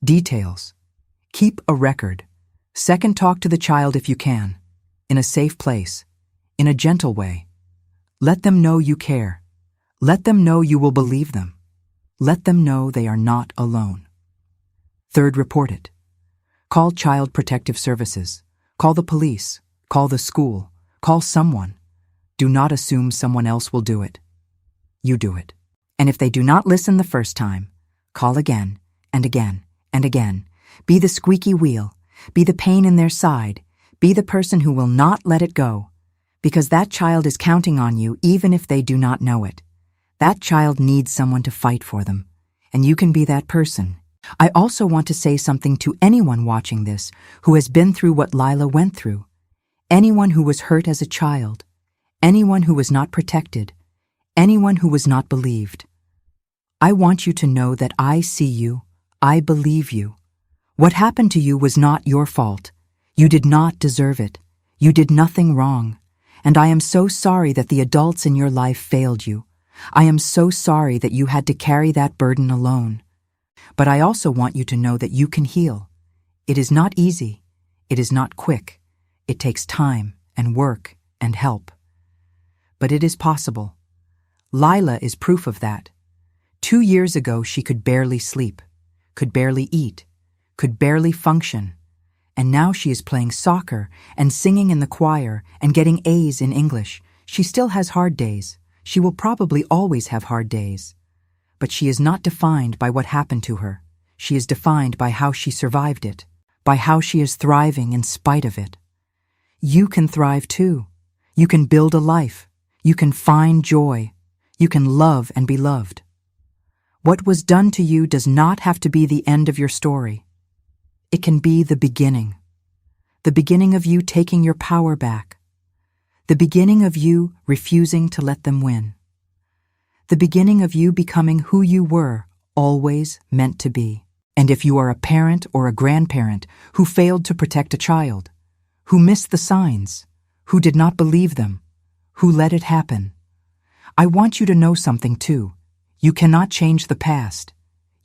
details. Keep a record. Second, talk to the child if you can, in a safe place, in a gentle way. Let them know you care. Let them know you will believe them. Let them know they are not alone. Third, report it. Call Child Protective Services. Call the police. Call the school. Call someone. Do not assume someone else will do it. You do it. And if they do not listen the first time, call again and again and again. Be the squeaky wheel. Be the pain in their side. Be the person who will not let it go. Because that child is counting on you even if they do not know it. That child needs someone to fight for them. And you can be that person. I also want to say something to anyone watching this who has been through what Lila went through. Anyone who was hurt as a child. Anyone who was not protected. Anyone who was not believed. I want you to know that I see you. I believe you. What happened to you was not your fault. You did not deserve it. You did nothing wrong. And I am so sorry that the adults in your life failed you. I am so sorry that you had to carry that burden alone. But I also want you to know that you can heal. It is not easy. It is not quick. It takes time and work and help. But it is possible. Lila is proof of that. 2 years ago, she could barely sleep, could barely eat, could barely function. And now she is playing soccer and singing in the choir and getting A's in English. She still has hard days. She will probably always have hard days. But she is not defined by what happened to her. She is defined by how she survived it, by how she is thriving in spite of it. You can thrive too. You can build a life. You can find joy. You can love and be loved. What was done to you does not have to be the end of your story. It can be the beginning of you taking your power back, the beginning of you refusing to let them win, the beginning of you becoming who you were always meant to be. And if you are a parent or a grandparent who failed to protect a child, who missed the signs, who did not believe them, who let it happen, I want you to know something too. You cannot change the past.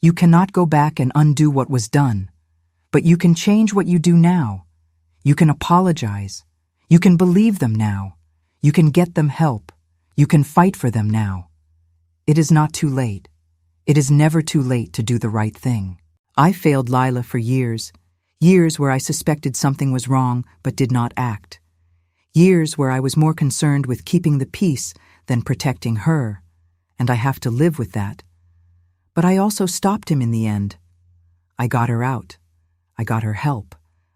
You cannot go back and undo what was done. But you can change what you do now. You can apologize. You can believe them now. You can get them help. You can fight for them now. It is not too late. It is never too late to do the right thing. I failed Lila for years. Years where I suspected something was wrong but did not act. Years where I was more concerned with keeping the peace than protecting her. And I have to live with that. But I also stopped him in the end. I got her out. I got her help.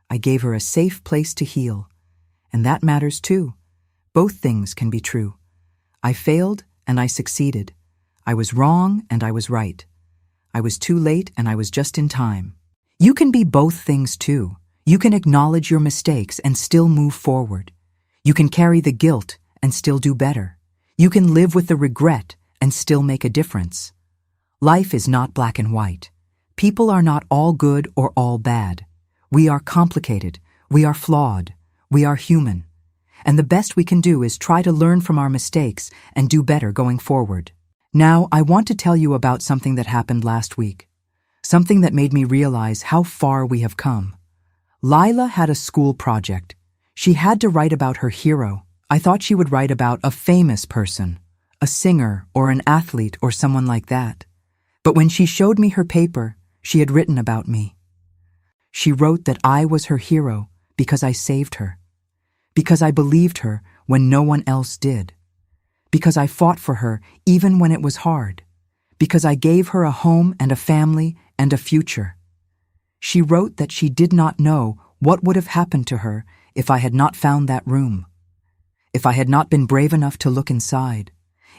I gave her a safe place to heal. And that matters too. Both things can be true. I failed and I succeeded. I was wrong and I was right. I was too late and I was just in time. You can be both things too. You can acknowledge your mistakes and still move forward. You can carry the guilt and still do better. You can live with the regret and still make a difference. Life is not black and white. People are not all good or all bad. We are complicated. We are flawed. We are human. And the best we can do is try to learn from our mistakes and do better going forward. Now, I want to tell you about something that happened last week. Something that made me realize how far we have come. Lila had a school project. She had to write about her hero. I thought she would write about a famous person, a singer or an athlete or someone like that. But when she showed me her paper, she had written about me. She wrote that I was her hero because I saved her, because I believed her when no one else did, because I fought for her even when it was hard, because I gave her a home and a family and a future. She wrote that she did not know what would have happened to her if I had not found that room, if I had not been brave enough to look inside,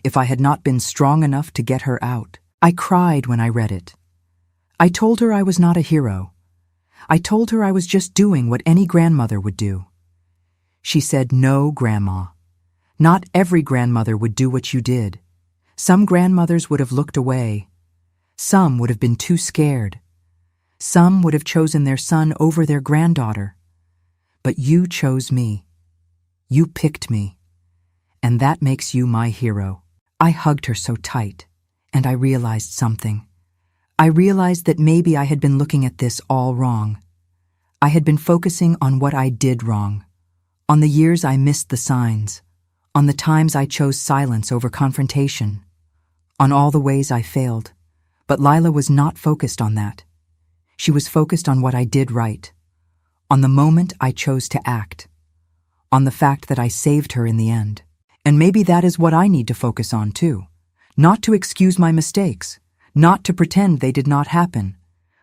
if I had not been strong enough to get her out. I cried when I read it. I told her I was not a hero. I told her I was just doing what any grandmother would do. She said, "No, Grandma. Not every grandmother would do what you did. Some grandmothers would have looked away. Some would have been too scared. Some would have chosen their son over their granddaughter. But you chose me. You picked me. And that makes you my hero." I hugged her so tight, and I realized something. I realized that maybe I had been looking at this all wrong. I had been focusing on what I did wrong, on the years I missed the signs, on the times I chose silence over confrontation, on all the ways I failed. But Lila was not focused on that. She was focused on what I did right, on the moment I chose to act, on the fact that I saved her in the end. And maybe that is what I need to focus on too. Not to excuse my mistakes, not to pretend they did not happen,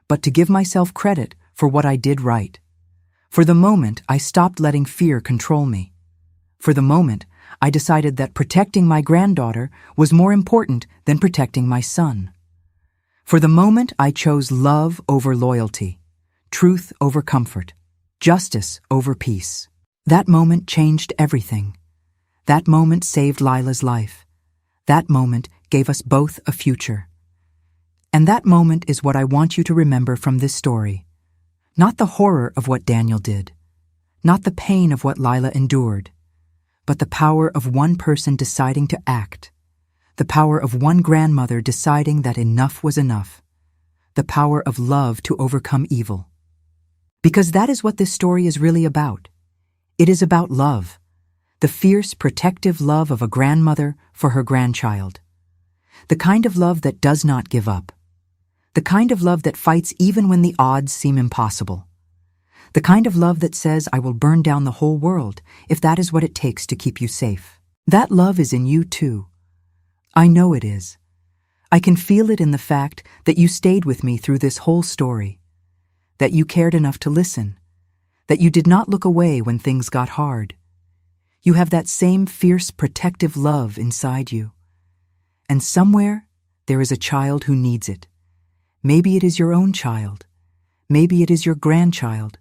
but to give myself credit for what I did right. For the moment, I stopped letting fear control me. For the moment, I decided that protecting my granddaughter was more important than protecting my son. For the moment, I chose love over loyalty, truth over comfort, justice over peace. That moment changed everything. That moment saved Lila's life. That moment gave us both a future. And that moment is what I want you to remember from this story. Not the horror of what Daniel did, not the pain of what Lila endured, but the power of one person deciding to act, the power of one grandmother deciding that enough was enough, the power of love to overcome evil. Because that is what this story is really about. It is about love, the fierce, protective love of a grandmother for her grandchild. The kind of love that does not give up. The kind of love that fights even when the odds seem impossible. The kind of love that says, I will burn down the whole world if that is what it takes to keep you safe. That love is in you too. I know it is. I can feel it in the fact that you stayed with me through this whole story, that you cared enough to listen, that you did not look away when things got hard. You have that same fierce, protective love inside you. And somewhere, there is a child who needs it. Maybe it is your own child. Maybe it is your grandchild.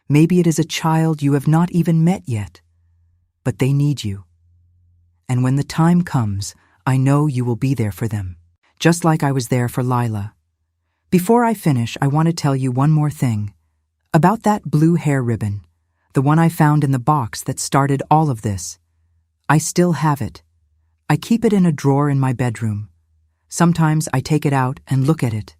Maybe it is a child you have not even met yet. But they need you. And when the time comes, I know you will be there for them, just like I was there for Lila. Before I finish, I want to tell you one more thing. About that blue hair ribbon, the one I found in the box that started all of this. I still have it. I keep it in a drawer in my bedroom. Sometimes I take it out and look at it.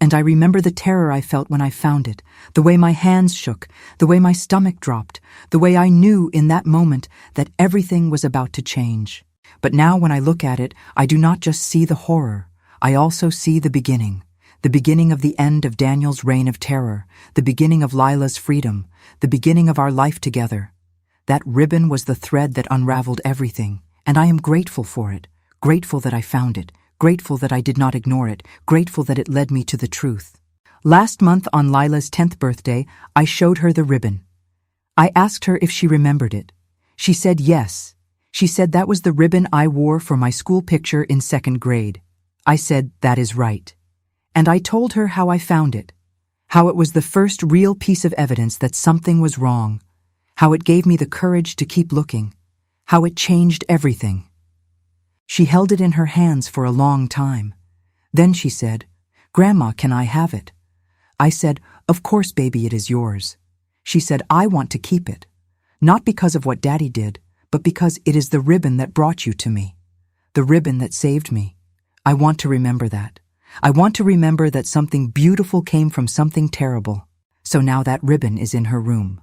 And I remember the terror I felt when I found it, the way my hands shook, the way my stomach dropped, the way I knew in that moment that everything was about to change. But now when I look at it, I do not just see the horror. I also see the beginning of the end of Daniel's reign of terror, the beginning of Lila's freedom, the beginning of our life together. That ribbon was the thread that unraveled everything, and I am grateful for it, grateful that I found it, grateful that I did not ignore it, grateful that it led me to the truth. Last month on Lila's 10th birthday, I showed her the ribbon. I asked her if she remembered it. She said yes. She said that was the ribbon I wore for my school picture in 2nd grade. I said, that is right. And I told her how I found it, how it was the first real piece of evidence that something was wrong, how it gave me the courage to keep looking, how it changed everything. She held it in her hands for a long time. Then she said, Grandma, can I have it? I said, of course, baby, it is yours. She said, I want to keep it, not because of what Daddy did, but because it is the ribbon that brought you to me, the ribbon that saved me. I want to remember that. I want to remember that something beautiful came from something terrible. So now that ribbon is in her room,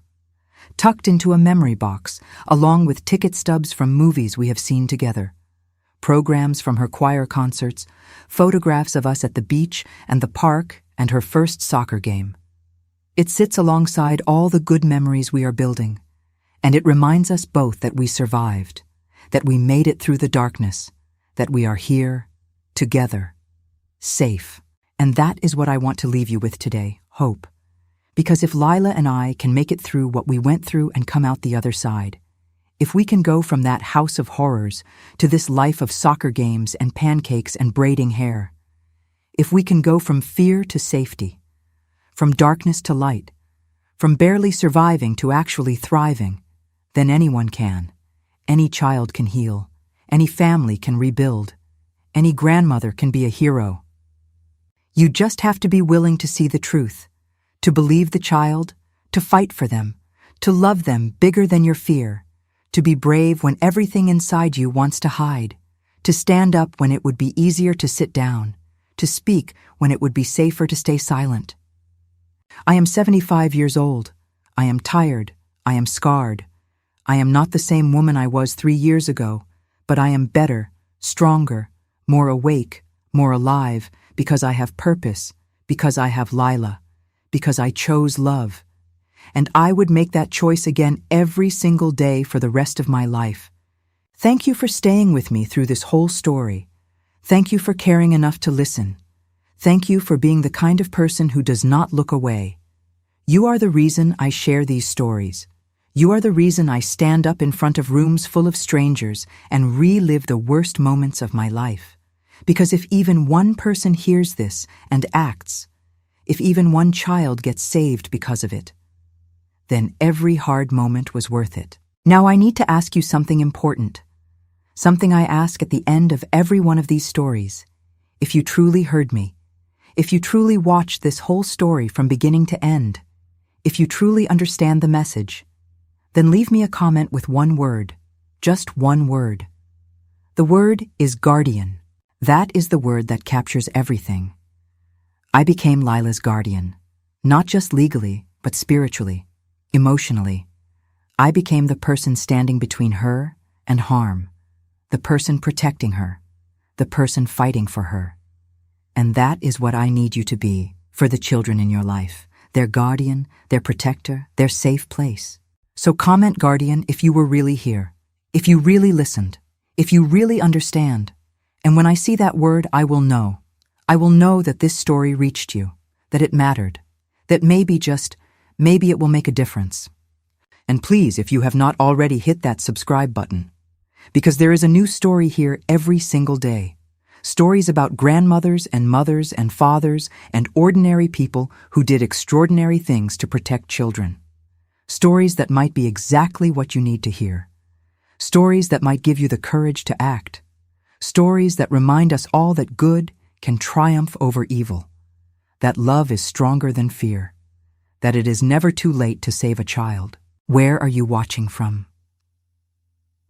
tucked into a memory box, along with ticket stubs from movies we have seen together, programs from her choir concerts, photographs of us at the beach and the park and her first soccer game. It sits alongside all the good memories we are building, and it reminds us both that we survived, that we made it through the darkness, that we are here, together, safe. And that is what I want to leave you with today, hope. Because if Lila and I can make it through what we went through and come out the other side, if we can go from that house of horrors to this life of soccer games and pancakes and braiding hair, if we can go from fear to safety, from darkness to light, from barely surviving to actually thriving, then anyone can. Any child can heal. Any family can rebuild. Any grandmother can be a hero. You just have to be willing to see the truth, to believe the child, to fight for them, to love them bigger than your fear, to be brave when everything inside you wants to hide, to stand up when it would be easier to sit down, to speak when it would be safer to stay silent. I am 75 years old. I am tired. I am scarred. I am not the same woman I was 3 years ago, but I am better, stronger, more awake, more alive, because I have purpose, because I have Lila, because I chose love. And I would make that choice again every single day for the rest of my life. Thank you for staying with me through this whole story. Thank you for caring enough to listen. Thank you for being the kind of person who does not look away. You are the reason I share these stories. You are the reason I stand up in front of rooms full of strangers and relive the worst moments of my life. Because if even one person hears this and acts, if even one child gets saved because of it, then every hard moment was worth it. Now I need to ask you something important. Something I ask at the end of every one of these stories. If you truly heard me, if you truly watched this whole story from beginning to end, if you truly understand the message, then leave me a comment with one word, just one word. The word is guardian. That is the word that captures everything. I became Lila's guardian, not just legally, but spiritually, emotionally. I became the person standing between her and harm, the person protecting her, the person fighting for her. And that is what I need you to be for the children in your life, their guardian, their protector, their safe place. So comment guardian if you were really here, if you really listened, if you really understand. And when I see that word, I will know. I will know that this story reached you, that it mattered, that maybe it will make a difference. And please, if you have not already, hit that subscribe button, because there is a new story here every single day. Stories about grandmothers and mothers and fathers and ordinary people who did extraordinary things to protect children. Stories that might be exactly what you need to hear. Stories that might give you the courage to act. Stories that remind us all that good can triumph over evil, that love is stronger than fear, that it is never too late to save a child. Where are you watching from?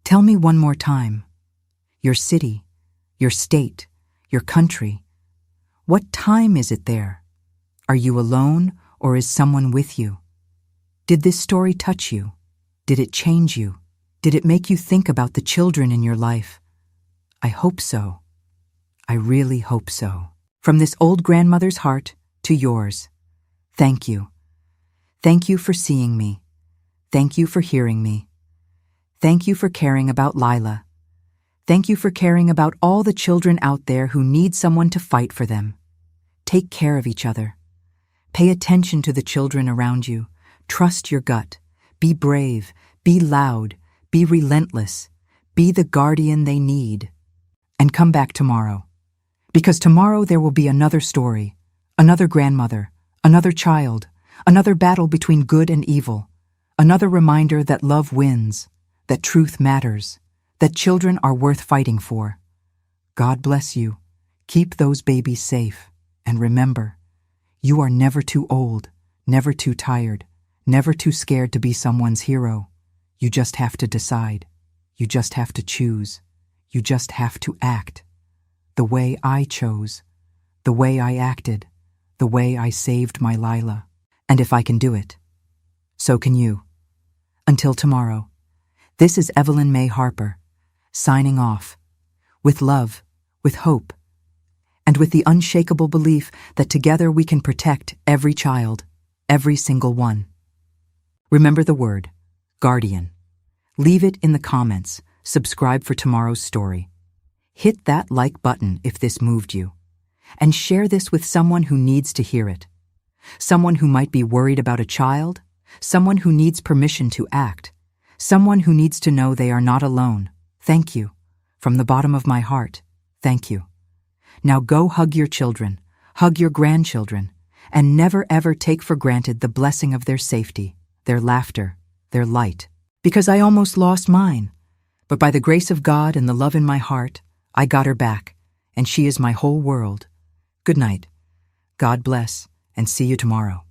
Tell me one more time. Your city, your state, your country. What time is it there? Are you alone or is someone with you? Did this story touch you? Did it change you? Did it make you think about the children in your life? I hope so. I really hope so. From this old grandmother's heart to yours, thank you. Thank you for seeing me. Thank you for hearing me. Thank you for caring about Lila. Thank you for caring about all the children out there who need someone to fight for them. Take care of each other. Pay attention to the children around you. Trust your gut. Be brave. Be loud. Be relentless. Be the guardian they need. And come back tomorrow. Because tomorrow there will be another story, another grandmother, another child, another battle between good and evil, another reminder that love wins, that truth matters, that children are worth fighting for. God bless you. Keep those babies safe. And remember, you are never too old, never too tired, never too scared to be someone's hero. You just have to decide. You just have to choose. You just have to act. The way I chose, the way I acted, the way I saved my Lila. And if I can do it, so can you. Until tomorrow, this is Evelyn May Harper, signing off, with love, with hope, and with the unshakable belief that together we can protect every child, every single one. Remember the word, guardian. Leave it in the comments. Subscribe for tomorrow's story. Hit that like button if this moved you. And share this with someone who needs to hear it. Someone who might be worried about a child. Someone who needs permission to act. Someone who needs to know they are not alone. Thank you. From the bottom of my heart, thank you. Now go hug your children, hug your grandchildren, and never ever take for granted the blessing of their safety, their laughter, their light. Because I almost lost mine. But by the grace of God and the love in my heart, I got her back, and she is my whole world. Good night. God bless, and see you tomorrow.